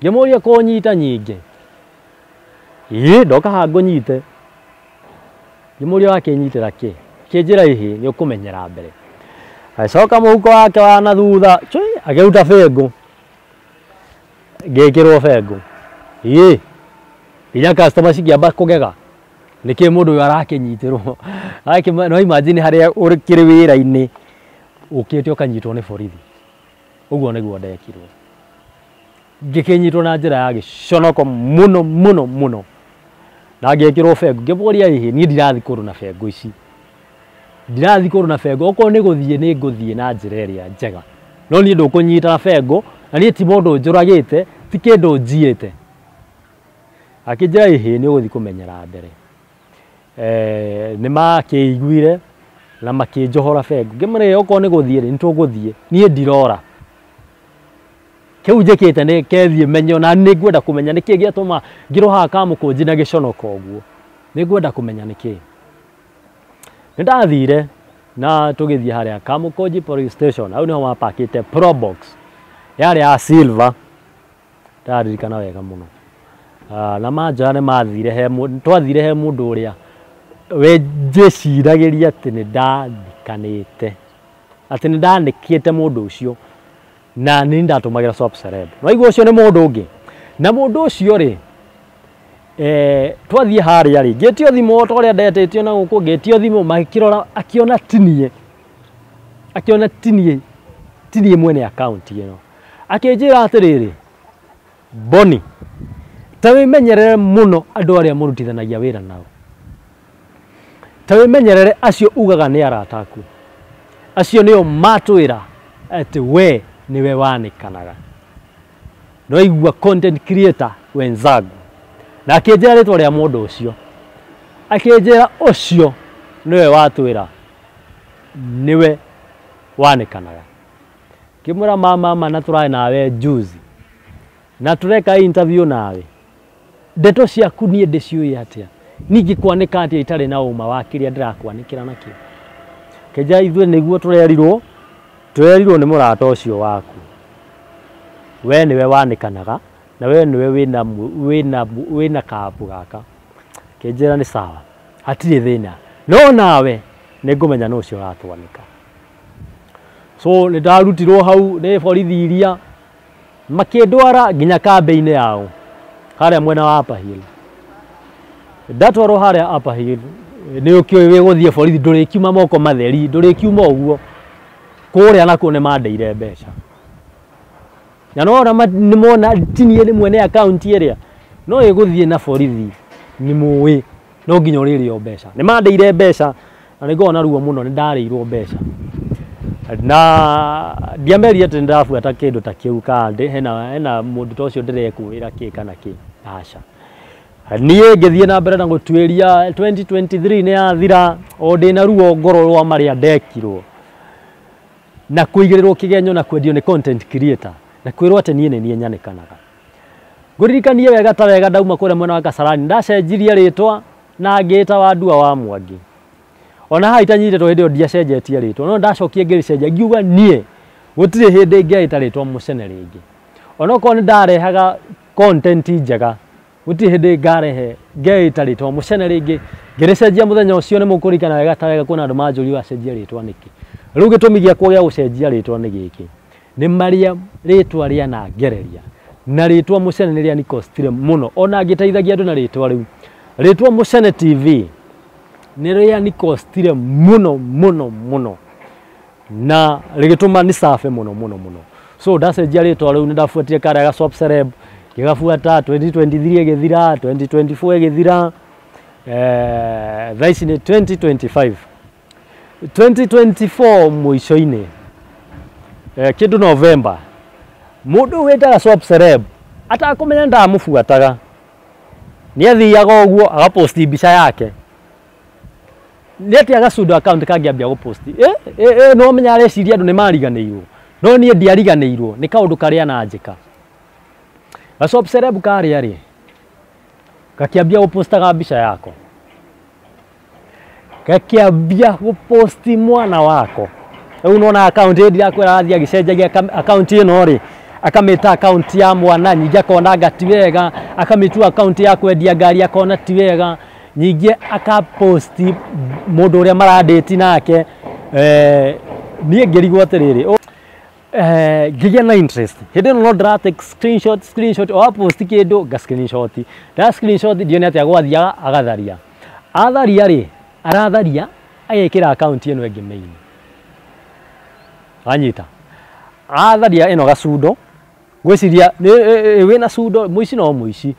ngimuria kunyita nyingi ndoka haha ngunyite ngimuria wakinyitira ki kinjira ihi ni ukumenyera mbere acoka muhuko wake wa na thutha agiruta bengo ngikirwo bengo inya customer cikiamba kugega niki mundu uyu arakinyitirwo no imagine haria urikiri wira-ini ukite ukanyitwo ni borithi uguo niguo ndekirwo ngikinyitwo na njira ya giconoko muno na ngikirwo bengo ngimuria ihi ni ndirathi kuru na bengo ici ndirathi kuru na bengo oko ni guthie na njira iria njega no ni ndukunyita na bengo na ni ti mundu njuragite ti kindu njiite akinjira ihi ni uguthi kumenyera mbere ni makiiguire na makinjohora bengo ngimure oko ni guthie ni tuguthie ni ndirora kiu njikite ni kethie menyo na ni ngwenda kumenya niki giatuma ngiroha Kamukunji na giconoko uguo ni ngwenda kumenya niki ndathire na tugithie haria Kamukunji police station au niho mapakite probox yari ya silver ndaririkana wega muno na manjane mathire twathire he mundu uria we njiciragiria ati ni ndathikanite ati ni ndandikite mundu ucio na ni ndatumagira swap celeb no igwo ucio ni mundu ungi na mundu ucio ri twathie haria ri ngitio thimu toria ndetitio na guku ngitio thimu makirora akiona tinie mwene account ino akinjira atiriri Boni tawimenyerere muno andu aria murutithanagia wira nao tawimenyerere acio ugaga ni arataku acio nio matwira ati we niwe wanikanaga no igwa content creator wenzagu na akinjira ritwa ria mundu ucio akinjira ucio niwe watwira niwe wanikanaga kimura mama na turai nawe juzi na tureka interview nawe ndeto ciaku nie ndiciui atia ningi kwanika atia itari na uma wa kiria ndirakwanikira nakio keja ithuĩ niguo turerirwo ni murata ucio waku we niwe wanikanaga na we niwe wina kapu gaka kenjera ni sawa hatire thina no nawe ningumenya no ucio ratwanika so ni ndarutirwo hau ni borithi iria makindwara nginya kambe-ini yao haria mwena wa Upper Hill ndatwarwo haria Upper Hill ni ukio we guthie borithi ndurikiuma moko matheri ndurikiuma uguo kuria nakuo ni mandeire mbeca na no ora nimona tinie ni mwene account area no iguthie na borithi ni muwi no nginya riri o mbeca ni mandeire mbeca na ngona ruo muno ni ndareirwo mbeca na ndiameri ati ndafuata kindu ta kiu kandi hena mundu tocio ndirekuira ki kana ki aca niĩ ngĩthiĩ na mbere na gũtuĩria 2023 nĩ yathira o ndĩ na ruo ngoro rwa marĩa ndekirwo na kũigĩrĩrwo kĩgenyo na kwendio nĩ content creator na kwĩrwo atĩ niĩ nĩ niĩ nyanĩkanaga ngũririkanie wega ta wega ndauma kũrĩa mwena wa Kasarani ndacenjirie rĩtwa na ngĩĩta Wandua wa Mwangi ona ha itanyitĩtwo hĩndĩ ĩyo ndiacenjetie rĩtwa no ndacokie ngĩrĩcenjia ngiuga niĩ gũtirĩ hĩndĩ ngĩĩta rĩtwa Mũcene rĩngĩ ona okorwo nĩ ndarehaga content njega gũtirĩ hĩndĩ ngarehe ngĩĩta rĩtwa Mũcene rĩngĩ ngĩrĩcenjia mũthenya ũcio nĩ mũkũririkana wega ta wega kwĩna andũ manjũria wacenjia rĩtwa nĩkĩ rĩu gĩtũmi gĩakwa gĩa gũcenjia rĩtwa nĩ gĩkĩ nĩ marĩa rĩtwa rĩa na ngereria na rĩtwa Mũcene nĩ rĩa nikostire mũno ona ngĩteithagia andũ na rĩtwa rĩu rĩtwa Mũcene TV nĩ rĩa nikostire mũno na rĩgĩtũma nĩ safe mũno so ndacenjia rĩtwa rĩu nĩ ndabuatire karĩa ga Swap Celeb gĩgabuata 2023 gĩthira 2024 gĩthira thaisi nĩ 2025 mũico-inĩ kĩndũ November mũndũ wĩtaga Swap Celeb atakũmenya ndamũbuataga nĩ athiaga ũguo agaposti mbica yake nĩ ati agacunda account kangĩambia gũposti no menya areciria andũ nĩ mariganĩirwo no niĩ ndiariganĩirwo nĩ kaũndũ karĩa na njĩka ga Swap Celeb karĩa rĩ gakĩambia gũpostaga mbica yako gakĩambia gũposti mwana wako rĩu nona account ĩyo ndirakwĩra athiĩ agĩcenjagia account ĩno rĩ akamĩta account ya mwana nyingĩ akona ngati wega akamĩtua account ya kwendia ngari akona ti wega nyingĩ akaposti mũndũ ũrĩa marandĩti nake niĩ ngĩrigwo atĩrĩrĩ ngĩgĩa na interest hĩndĩ ĩno no ndĩratake screenshot o aposti kĩndũ nga screenshot nda screenshot ndione atĩ agwathiaga agatharia atharia rĩ aratharia agekĩra account ĩno ĩngĩ main anyita atharia ĩno gacundo gwĩciria wĩna cundo mũici no mũici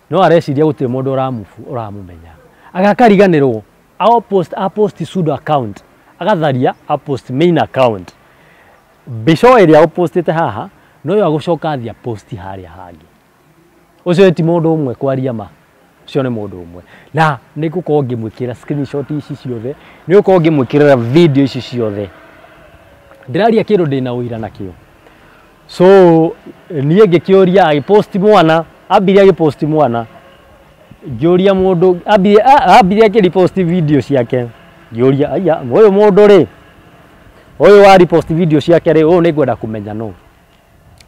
no areciria gũtirĩ mũndũ ũramũmenya agakariganĩrwo apost sudo account agatharia apost main account mbica ĩrĩa ũpostĩte haha no yo agũcoka athia post harĩa hangĩ ũcio ti mũndũ ũmwe kwaria ma ũcio nĩ mũndũ ũmwe na nĩ ngũkorwo ngĩmwĩkĩra screenshot ici ciothe nĩ ngũkorwo ngĩmwĩkĩra video ici ciothe ndĩraria kĩndũ ndĩna ũira nakĩo so niĩ ngĩkĩũria agĩposti mwana ambirie agĩposti mwana ngĩũria mũndũ ambirie akĩrepost video ciake ngĩũria aya ũyũ mũndũ rĩ ũyũ wa repost video ciake rĩ ũyũ nĩ ngwenda kũmenya no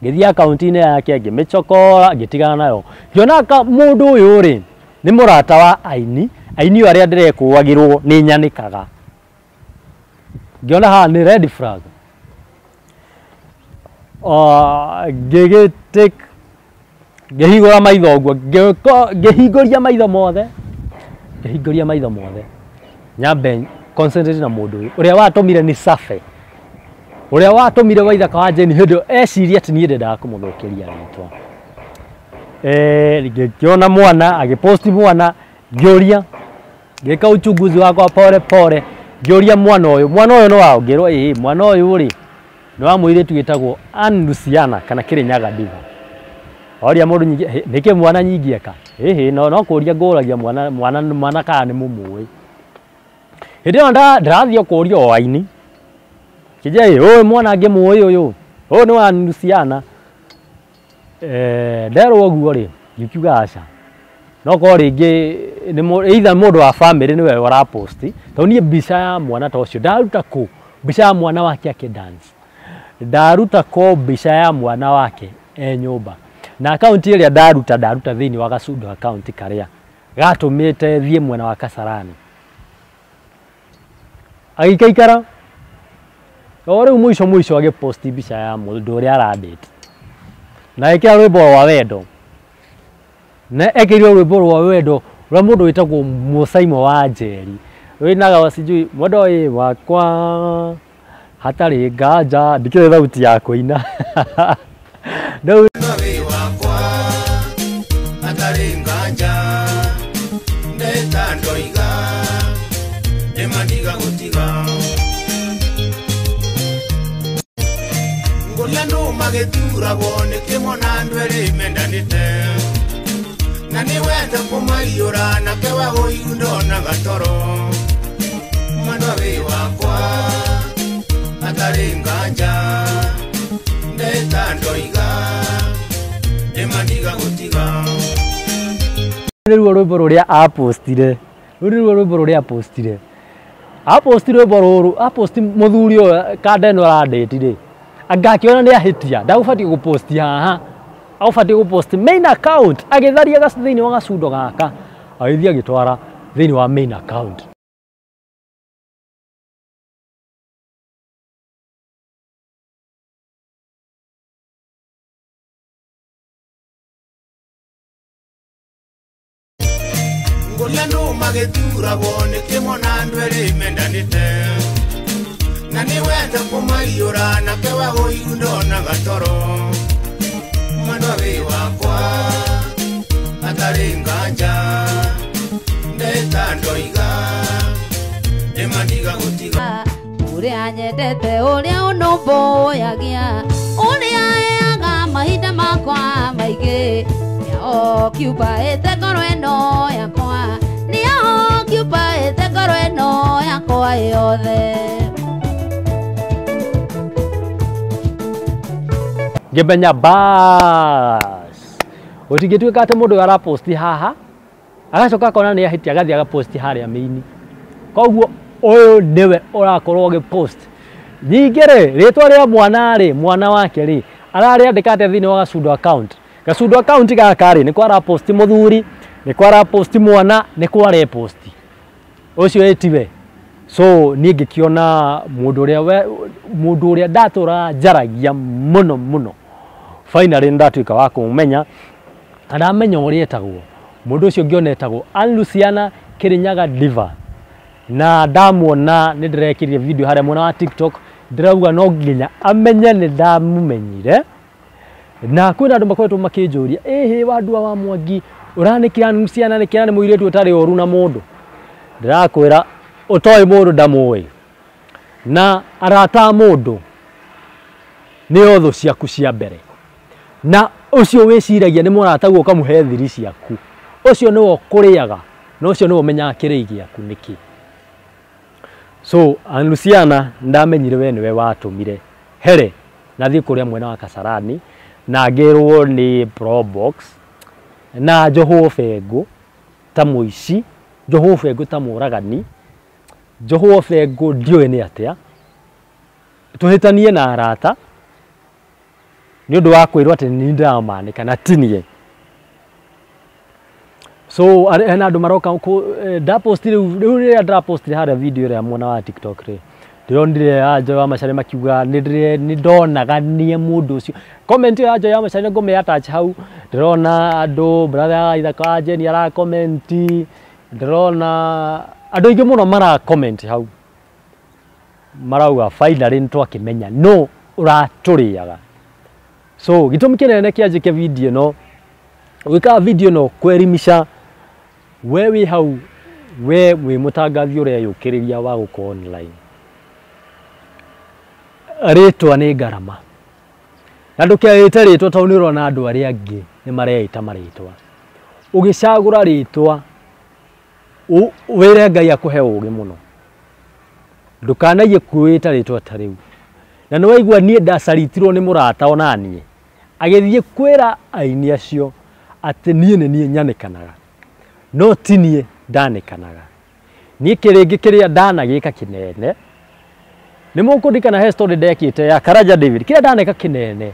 ngĩthiĩ account-inĩ yake ngĩmĩcokora ngĩtigana nayo ngĩona mũndũ ũyũ rĩ nĩ mũrata wa aini arĩa ndĩrekũagĩrwo nĩ nyanĩkaga ngĩona haha nĩ red flag ngĩhingũra maitho ũguo ngĩhingũria maitho mothe nyambe concentrate na mũndũ ũyũ ũrĩa watũmire nĩ safe ũrĩa watũmire Waithaka wa Jane hĩndĩ eciria atĩ niĩ ndendaga kũmũthũkĩria rĩtwa ngĩona mwana agĩposti mwana ngĩũria ngĩka uchunguzi wakwa pore ngĩũria mwana ũyũ no wao ngĩrwo mwana ũyũ rĩ nĩ wa mũirĩtu wĩtagwo Ann Luciana kana Kĩrĩnyaga Diva oria mũndũ nyingĩ nĩkĩ mwana nyingĩ eka no kũria ngũragia mwana kana nĩ mũmũĩ hĩndĩ ĩyo ndĩrathiĩ kũria o aini kĩnjĩ ũyũ mwana ngĩmũĩ ũyũ nĩ wa Ann Luciana nderwo ũguo rĩ ngiuga aca no korwo rĩngĩ either mũndũ wa family nĩwe waraposti tondũ niĩ mbica ya mwana ta ũcio ndaruta kũ mbica ya mwana wake akĩdance ndaruta kũ mbica ya mwana wake nyũmba na account ĩrĩa ndaruta thĩinĩ wa gacundo account karĩa gatũmĩte thiĩ mwena wa Kasarani agĩkaikara o rĩu mũico agĩposti mbica ya mũndũ ũrĩa arandĩte na ekĩra rwĩmbo rwa wendo na ekĩrire rwĩmbo rwa wendo rwa mũndũ wĩtagwo Mũcaimo wa Njeri wĩnaga sijui mwendwa wakwa hatarĩ nganja ndikĩrĩ thauti ya kũina Ndau wakwa atarenganja ndetandoiga nemaniga gutiga ngoria no magetura bone kemona ndwere mendanite na ni wenda kumayura na kewa goindo na gatoro manwawe wakwa atarenganja ndetandoiga nemaniga gutiga ruo rwimbo ruria apostire ruo rwimbo ruria apostire rwimbo ruru aposti muthuri o kandeno arandetire angakiona ni ahitia ndagubati guposti haha agubati guposti main account agitharia gacithi-ini wa gacundo gaka agithia agitwara thiini wa main account ngoria no magetura bone kemona ndwere mendanite na ni wenda kumayura na kewa goindo na gatoro manwawe wakwa atarenganja ndetandoiga nemaniga gutiga uria nyendete uria unomboyagia uria eaga mahinda makwa maingĩ o kiuba ete ngoro ĩno yakwa nĩo kiuba ete ngoro ĩno yakwa yothe ngimenya bas utingituika ati mundu araposti haha agacoka akona ni ahitia agathia agaposti haria maini koguo uyu niwe urakorwo gipost nyingire ritwa ria mwana wake ri arari andikate thini wa gacundo account gaka ri ni kwara posti muthuri ni kwara posti mwana ni kwara posti ucio etiwe so ni ngikiona mundu uria ndatura njaragia muno finally ndatuika wa kumenya aramenya uria etagwo mundu ucio ngionetagwo Luciana Kirinyaga Diva na ndamuona ni ndirekirie video haria mwana wa TikTok ndirauga no nginya amenye ni ndamumenyire na kwina andu makoretwo makinjuria wandu wa Mwangi uranikira Luciana nikira ni muiretu utari oru na mundu ndirakwira utoi mundu ndamui na arata mundu ni otho ciaku cia mbere na ucio wiciragia ni murata guo kamuhe thiri ciaku ucio niwo kuriaga na ucio niwo menyaga kirei giaku niki so Luciana ndamenyire we niwe watumire here na thii kuria mwena wa Kasarani na ngirwo ni Probox na Njohu Fengu ta muici Njohu Fengu ta muragani Njohu Fengu ndiwe ni atia tuhitanie na arata ni undu wa kwirwo ati ni ndamanika na tinie so ana andu maroka ndapostire riu ria ndapostire haria video ria mwana wa TikTok ri ndironire ajo wa Macare makiuga ni ndonaga nie mundu ucio comment ya ajo ya Macare ngome attach hau ndirona andu brother Ithaka Jeni ara comment ndirona andu ingi muno mara comment hau marauga finally ntwakimenya no uraturiaga so gitumi kinene kianjike video no wika video no kwerimisha wewe hau we mutangathi uria yukiriria wa guko online ritwa ni ngarama na ndukiaite ritwa taunirwo na andu aria angi ni mareita maritwa ugicagura ritwa wire Ngai akuhe ugi muno ndukanaye kuita ritwa tariu na no waigua nie ndacaritirwo ni murata onanie agithie kwira aini acio ati nie ni nyanikanaga no tinie ndanikanaga nie kiringi kiria ndanagika kinene ni mukundikana he story ndekite ya Karanja David kiria ndaneka kinene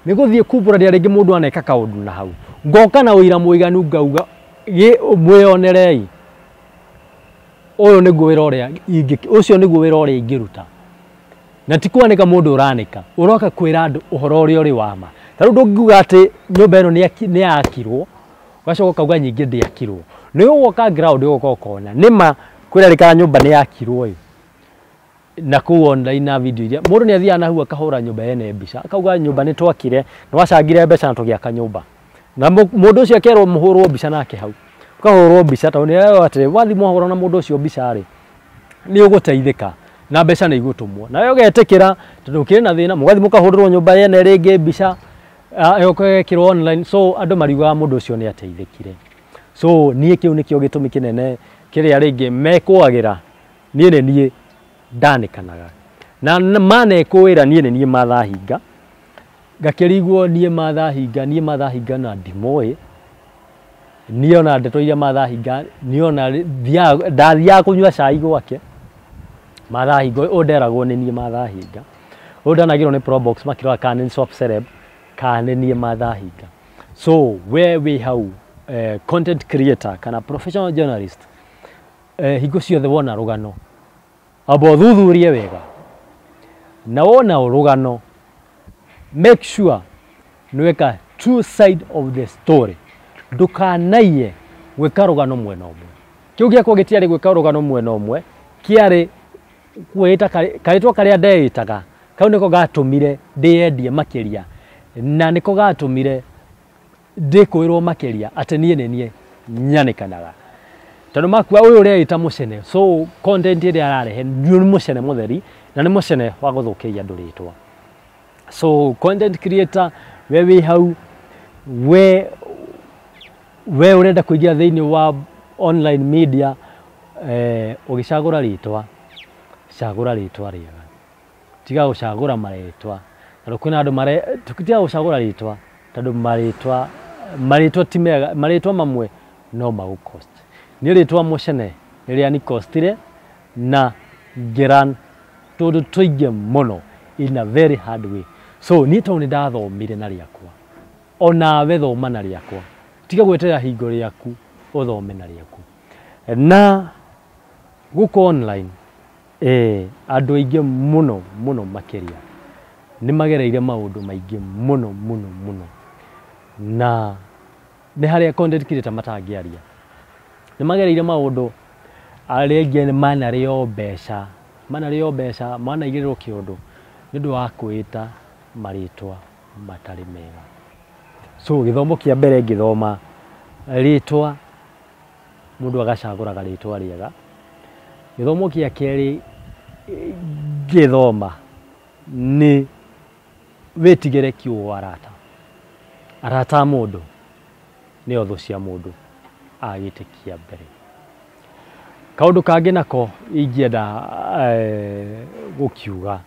ni guthie kumburaria ringi mundu aneka kaundu na hau ngoka na uira muiganu ngauga ye mweonerei uyu niguo wira uria ucio niguo wira uria ingiruta na tikwanika mundu uranika uroka kwira andu uhoro uria uri wama taru ndungiuga ati nyumba ino ni yakirwo gacoka kauga nyingi ndiakirwo ni ugoka ground ugoka ukona nima kwira rika nyumba ni yakirwo na ku online na video iria mundu ni athia na hu akahura nyumba ene mbica akauga nyumba ni twakire no acangire mbeca na tugiaka nyumba na mundu ucio akerwo muhurwo mbica nake hau ukahurwo mbica to ni ati wathi muhura na mundu ucio mbica ri ni uguteithika na mbeca ni igutumwo na yo getikira tondu kiri na thina mugathi mukahurwo nyumba ene ringi mbica yokekirwo online so andu mariuga mundu ucio ni ateithikire so nie kiu nikio gitumi kinene kiria ringi mekwagira nie ndanikanaga na mane kwira nie mathahinga ngakirigwo nie mathahinga na ndimoi nie ona ndeto iria mathahinga nie ona ndathia kunywa cai gwake mathahinga onderagwo nie mathahinga ondanagirwo ni Probox makirwa kana ni Swap Celeb kana nie mathahinga so we how content creator kana professional journalist hingo ciothe wona rugano abo thuthurie wega na wona rugano make sure nweka true side of the story ndukanaie gwika rugano mwena umwe kiu giakwa gitiari gwika rugano mwena umwe kiari kwita karitwa karia ndeitaga kau niko gatumire ndiendie makiria na niko gatumire ndikwirwo makiria ati nie nyanikanaga tondu makua uyu uri ita mucene so content iri ararehe ni mucene mutheri na ni mucene wa guthukiria andu ritwa so content creator we hau we urenda kuingia thiini wa online media ugicagura ritwa cagura ritwa riega tiga gucagura maritwa na kuna andu tukitia gucagura ritwa tondu maritwa timega maritwa mamwe no magukost ni ritwa mucene riria ni costire na geran todo twige mono in a very hard way so ni to ni ndathomire na riakwa ona we thoma na riakwa tiga gwetera hingo riaku uthome na riaku na guko online andu aingi muno makiria ni magereire maundu maingi muno na ni haria content creator matangiaria ni magereire maundu aringi ni manario mbeca manaigirwo kiundu nindu wa kwita maritwa matari mega so githomo kia mbere ngithoma ritwa mundu agacagura garitwa riega githomo kia keri ngithoma ni wetigere kiu arata mundu ni otho cia mundu agitikia mbere kaundu kangi nako ingienda gukiuga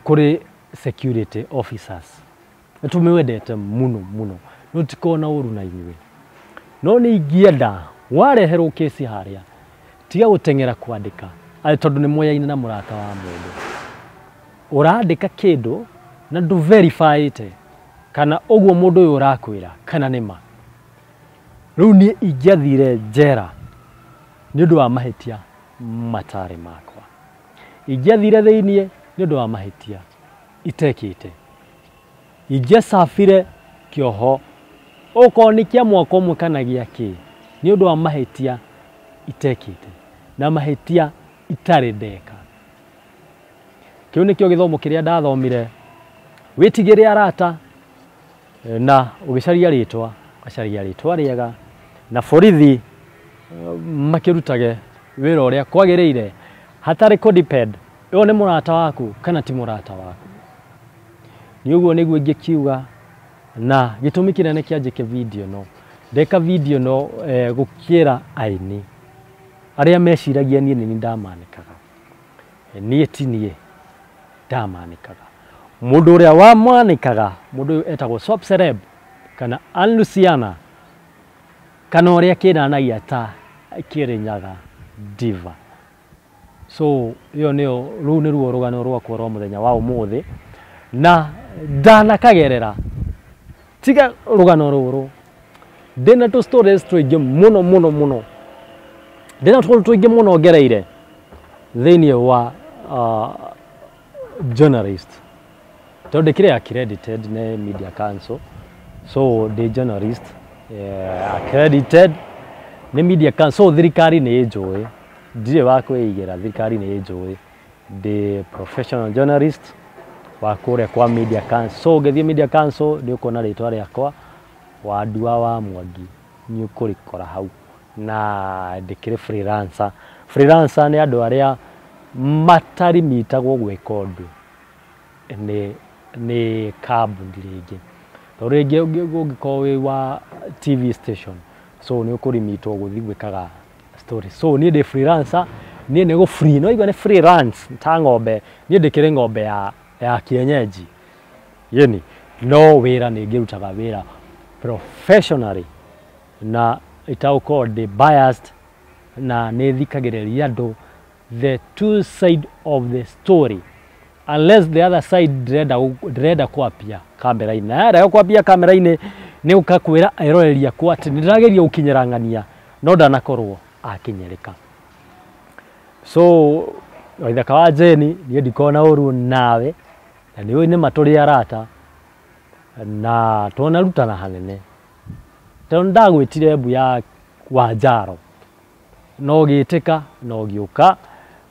kuri security officers tumewendete muno nutikona uru na inywe no ni ingienda wareherwo kesi haria tiga gutengera kwandika tondu ni moyaine na murata wa mundu urandika kindu na ndu verify ite kana ogwo mundu uyu urakwira kana nima riu ni ingiathire njera ni undu wa mahitia matari makwa ingiathire thiini ni undu wa mahitia itekite ingiacabire kioho ukonikia mwako umwe kana giaki ni undu wa mahitia itekite na mahitia itari ndeka kiu nikio githomo kiria ndathomire witigire arata na ugicaria ritwa riega na borithi makirutage wira uria kwagiriire hatari ko depend yo ni murata waku kana ti murata waku ni uguo niguo ngikiuga na gitumi kinene kianjike video no ndeka video no gukira aini aria meciragia nie ni ndamanikaga nie tinie ndamanikaga mundu uria wa mwanikaga mundu etagwo Swap Celeb kana Luciana kana uria kinanagia ta Kirinyaga diva so yo nio ru ni ruo rugano rwakwa rwa muthenya wa umuthi na ndana kagerera tiga rugano ruru ndina to stories twige muno ndina to twige muno gereire thiini wa journalist tondu kire accredited ne Media Council so the journalist accredited ne Media Council thirikari ni njui ndire wa kweigira thirikari ni njui the professional journalist wa kuria kwa Media Council. So gethie Media Council ndio kona ritwa riakwa Wandua wa Mwangi ni ukurikora hau na ndikire freelancer. Freelancer ni andu aria matari mitagwo gwika undu ni kambuni ringi to ringi ungikorwo wi wa TV station so ni ukurimitwo guthi gwikaga story. So ni ndi freelancer ni nego free no igwa ni freelance ta ngombe ni ndikire ngombe ya kienyeji yeni no wira ni ngirutaga wira professionally na itauko the biased na nethikagiriria andu the two side of the story unless the other side direnda kwapia kamera ine na kwapia kamera ine ni ukakwira eroreria kwa ati nirageria ukinyerangania no ndanakorwo akinyereka. So waithaka wa Jeni ni ndikona uru nawe na ni ni maturi arata na tona rutana hanene tondu ndagwitire buya wa Njaro no giteka no giuka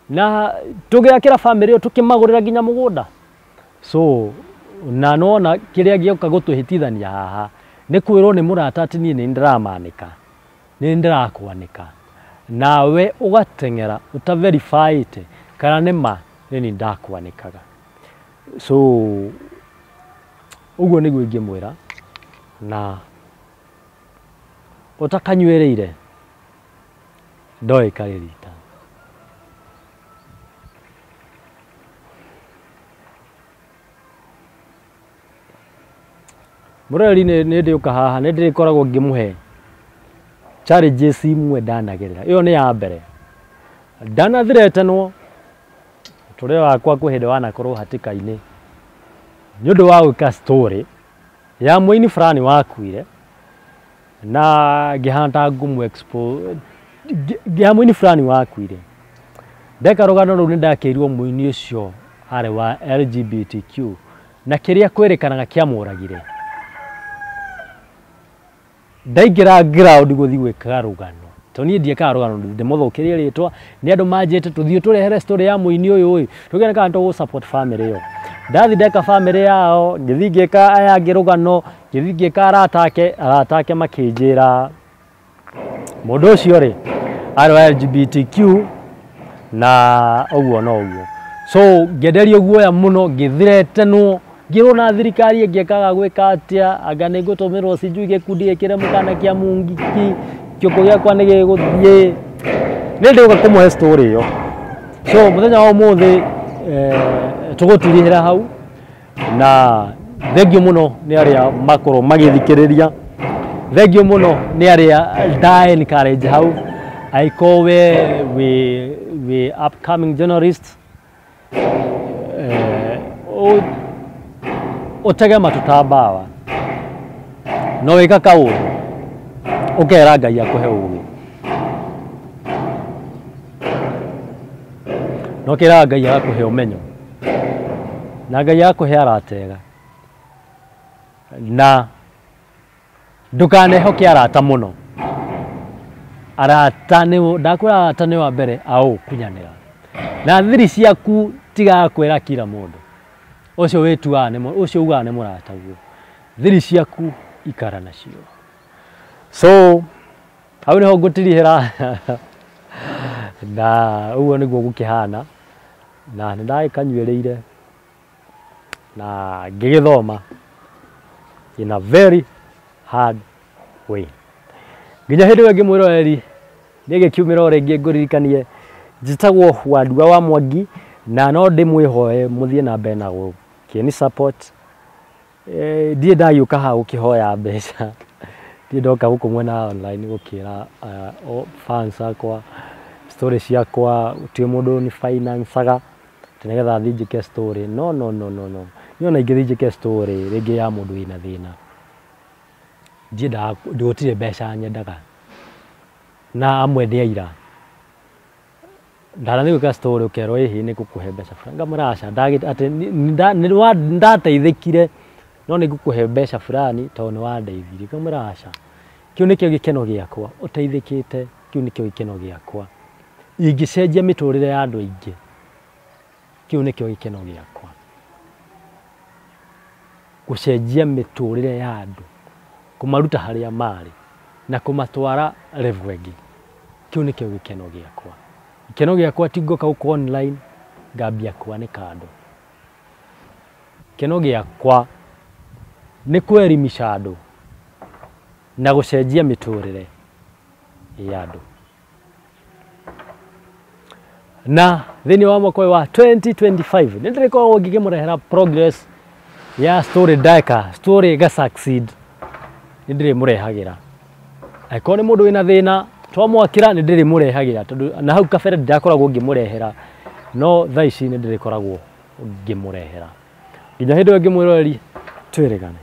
na tugiakira family tukimagurira ginya mugunda. So na nona kiria gioka gutuhitithania haha ni kwirwo ni murata ati ni ndiramanika ni ndirakwanika nawe ugatengera utaverifyite kana nima ni ndakwanikaga. So uguo niguo ingimwira na utakanywereire ndoe karirita. Mureri ni ndiuka haha ni ndirikoragwo ngimuhe challenges imwe ndanagerera. Iyo ni ya mbere ndanathiretanwo tore wakwa kuhinde wanakorwo hatika-ini nyundu wa gwika story ya muini fulani wakuire na ngihanda ngumu expo ya muini fulani wakuire ndeka rugano ru nindakirirwo muini ucio are wa LGBTQ na kiria kwerekanaga kiamuragire ndaigira ground guthi gwika rugano toni ndieka rugano ndimuthukirie ritwa ni andu manjete tuthio turehere story ya muini uyu tugene kana to support family yo ndathi ndeka family yao ngithi ngika aya ngirugano ngithi ngika aratake makinjira mundu ucio ri ari wa LGBTQ na uguo no uguo. So ngenderio guoya muno ngithiretenwo ngirona thirikari ngikaga gwika atia anga ni gutumirwo sinju gikundi ikire mukana kia mungiki kioko giakwa ni giguthie ni ndiuka kumuhe story yo. So muthenya wa umuthi tugutirihira hau na thengio muno ni aria makoro magithikiriria thengio muno ni aria die encourage hau aikowe we upcoming journalists utege matutambawa no wika kaundu ukera Ngai akuhe ugi no kira Ngai akuhe umenyo na Ngai akuhe aratega na ndukanehoke arata muno arata ni ndakwira arata ni wa mbere au kunyanira na thiri ciaku tiga kwira kila mundu ucio witua ni ucio uga ni murata guo thiri ciaku ikara nacio. So hau niho ngutirihira na uguo niguo gukihana na ndagikanywereire na ngigithoma in a very hard way nginya hindi we ngimwiroreri nigikiumira ringi nguririkanie njitagwo Wandua wa Mwangi na no ndimwihoe muthie na mbere na kieni support ndie ndayuka ha ukihoya mbeca ndie ndoka guku mwena online gukira fans akwa story ciakwa utie mundu ni financeaga tenegetha thijike story no niona ingithijike story ringi ya mundu ina thina ndie ndutire mbeca nyendaga na amwe ndi aira ndara gwika story ukero ihi ni gukuhe mbeca franga murasha ndagite ati ndateithikire no ni gukuhe mbeca fulani to ni wandeithiri kamurasha kiu nikio gikeno giakwa uteithikite kiu nikio gikeno giakwa ingicenjia miturire ya andu aingi Kiu nikio gikeno giakwa. Gucenjia miturire ya andu, kumaruta haria mari na kumatwara level ingi. Kiu nikio gikeno giakwa. Gikeno giakwa ti ngoka uko online ngambia kwanika andu. Gikeno giakwa ni kwerimisha andu na gucenjia miturire ya andu. Na thini wa mwaka wa 2025 nindirikoragwo ngikimurehera progress ya story daika, story ga succeed. Nindirimũrehagira akorwo ni mundu wina thina twamwakira nindirimũrehagira tondu na hau kabere ndakoragwo ngimurehera, no thaa ici nindirikoragwo ngimurehera nginya hindi ngimwiroreri twirigane.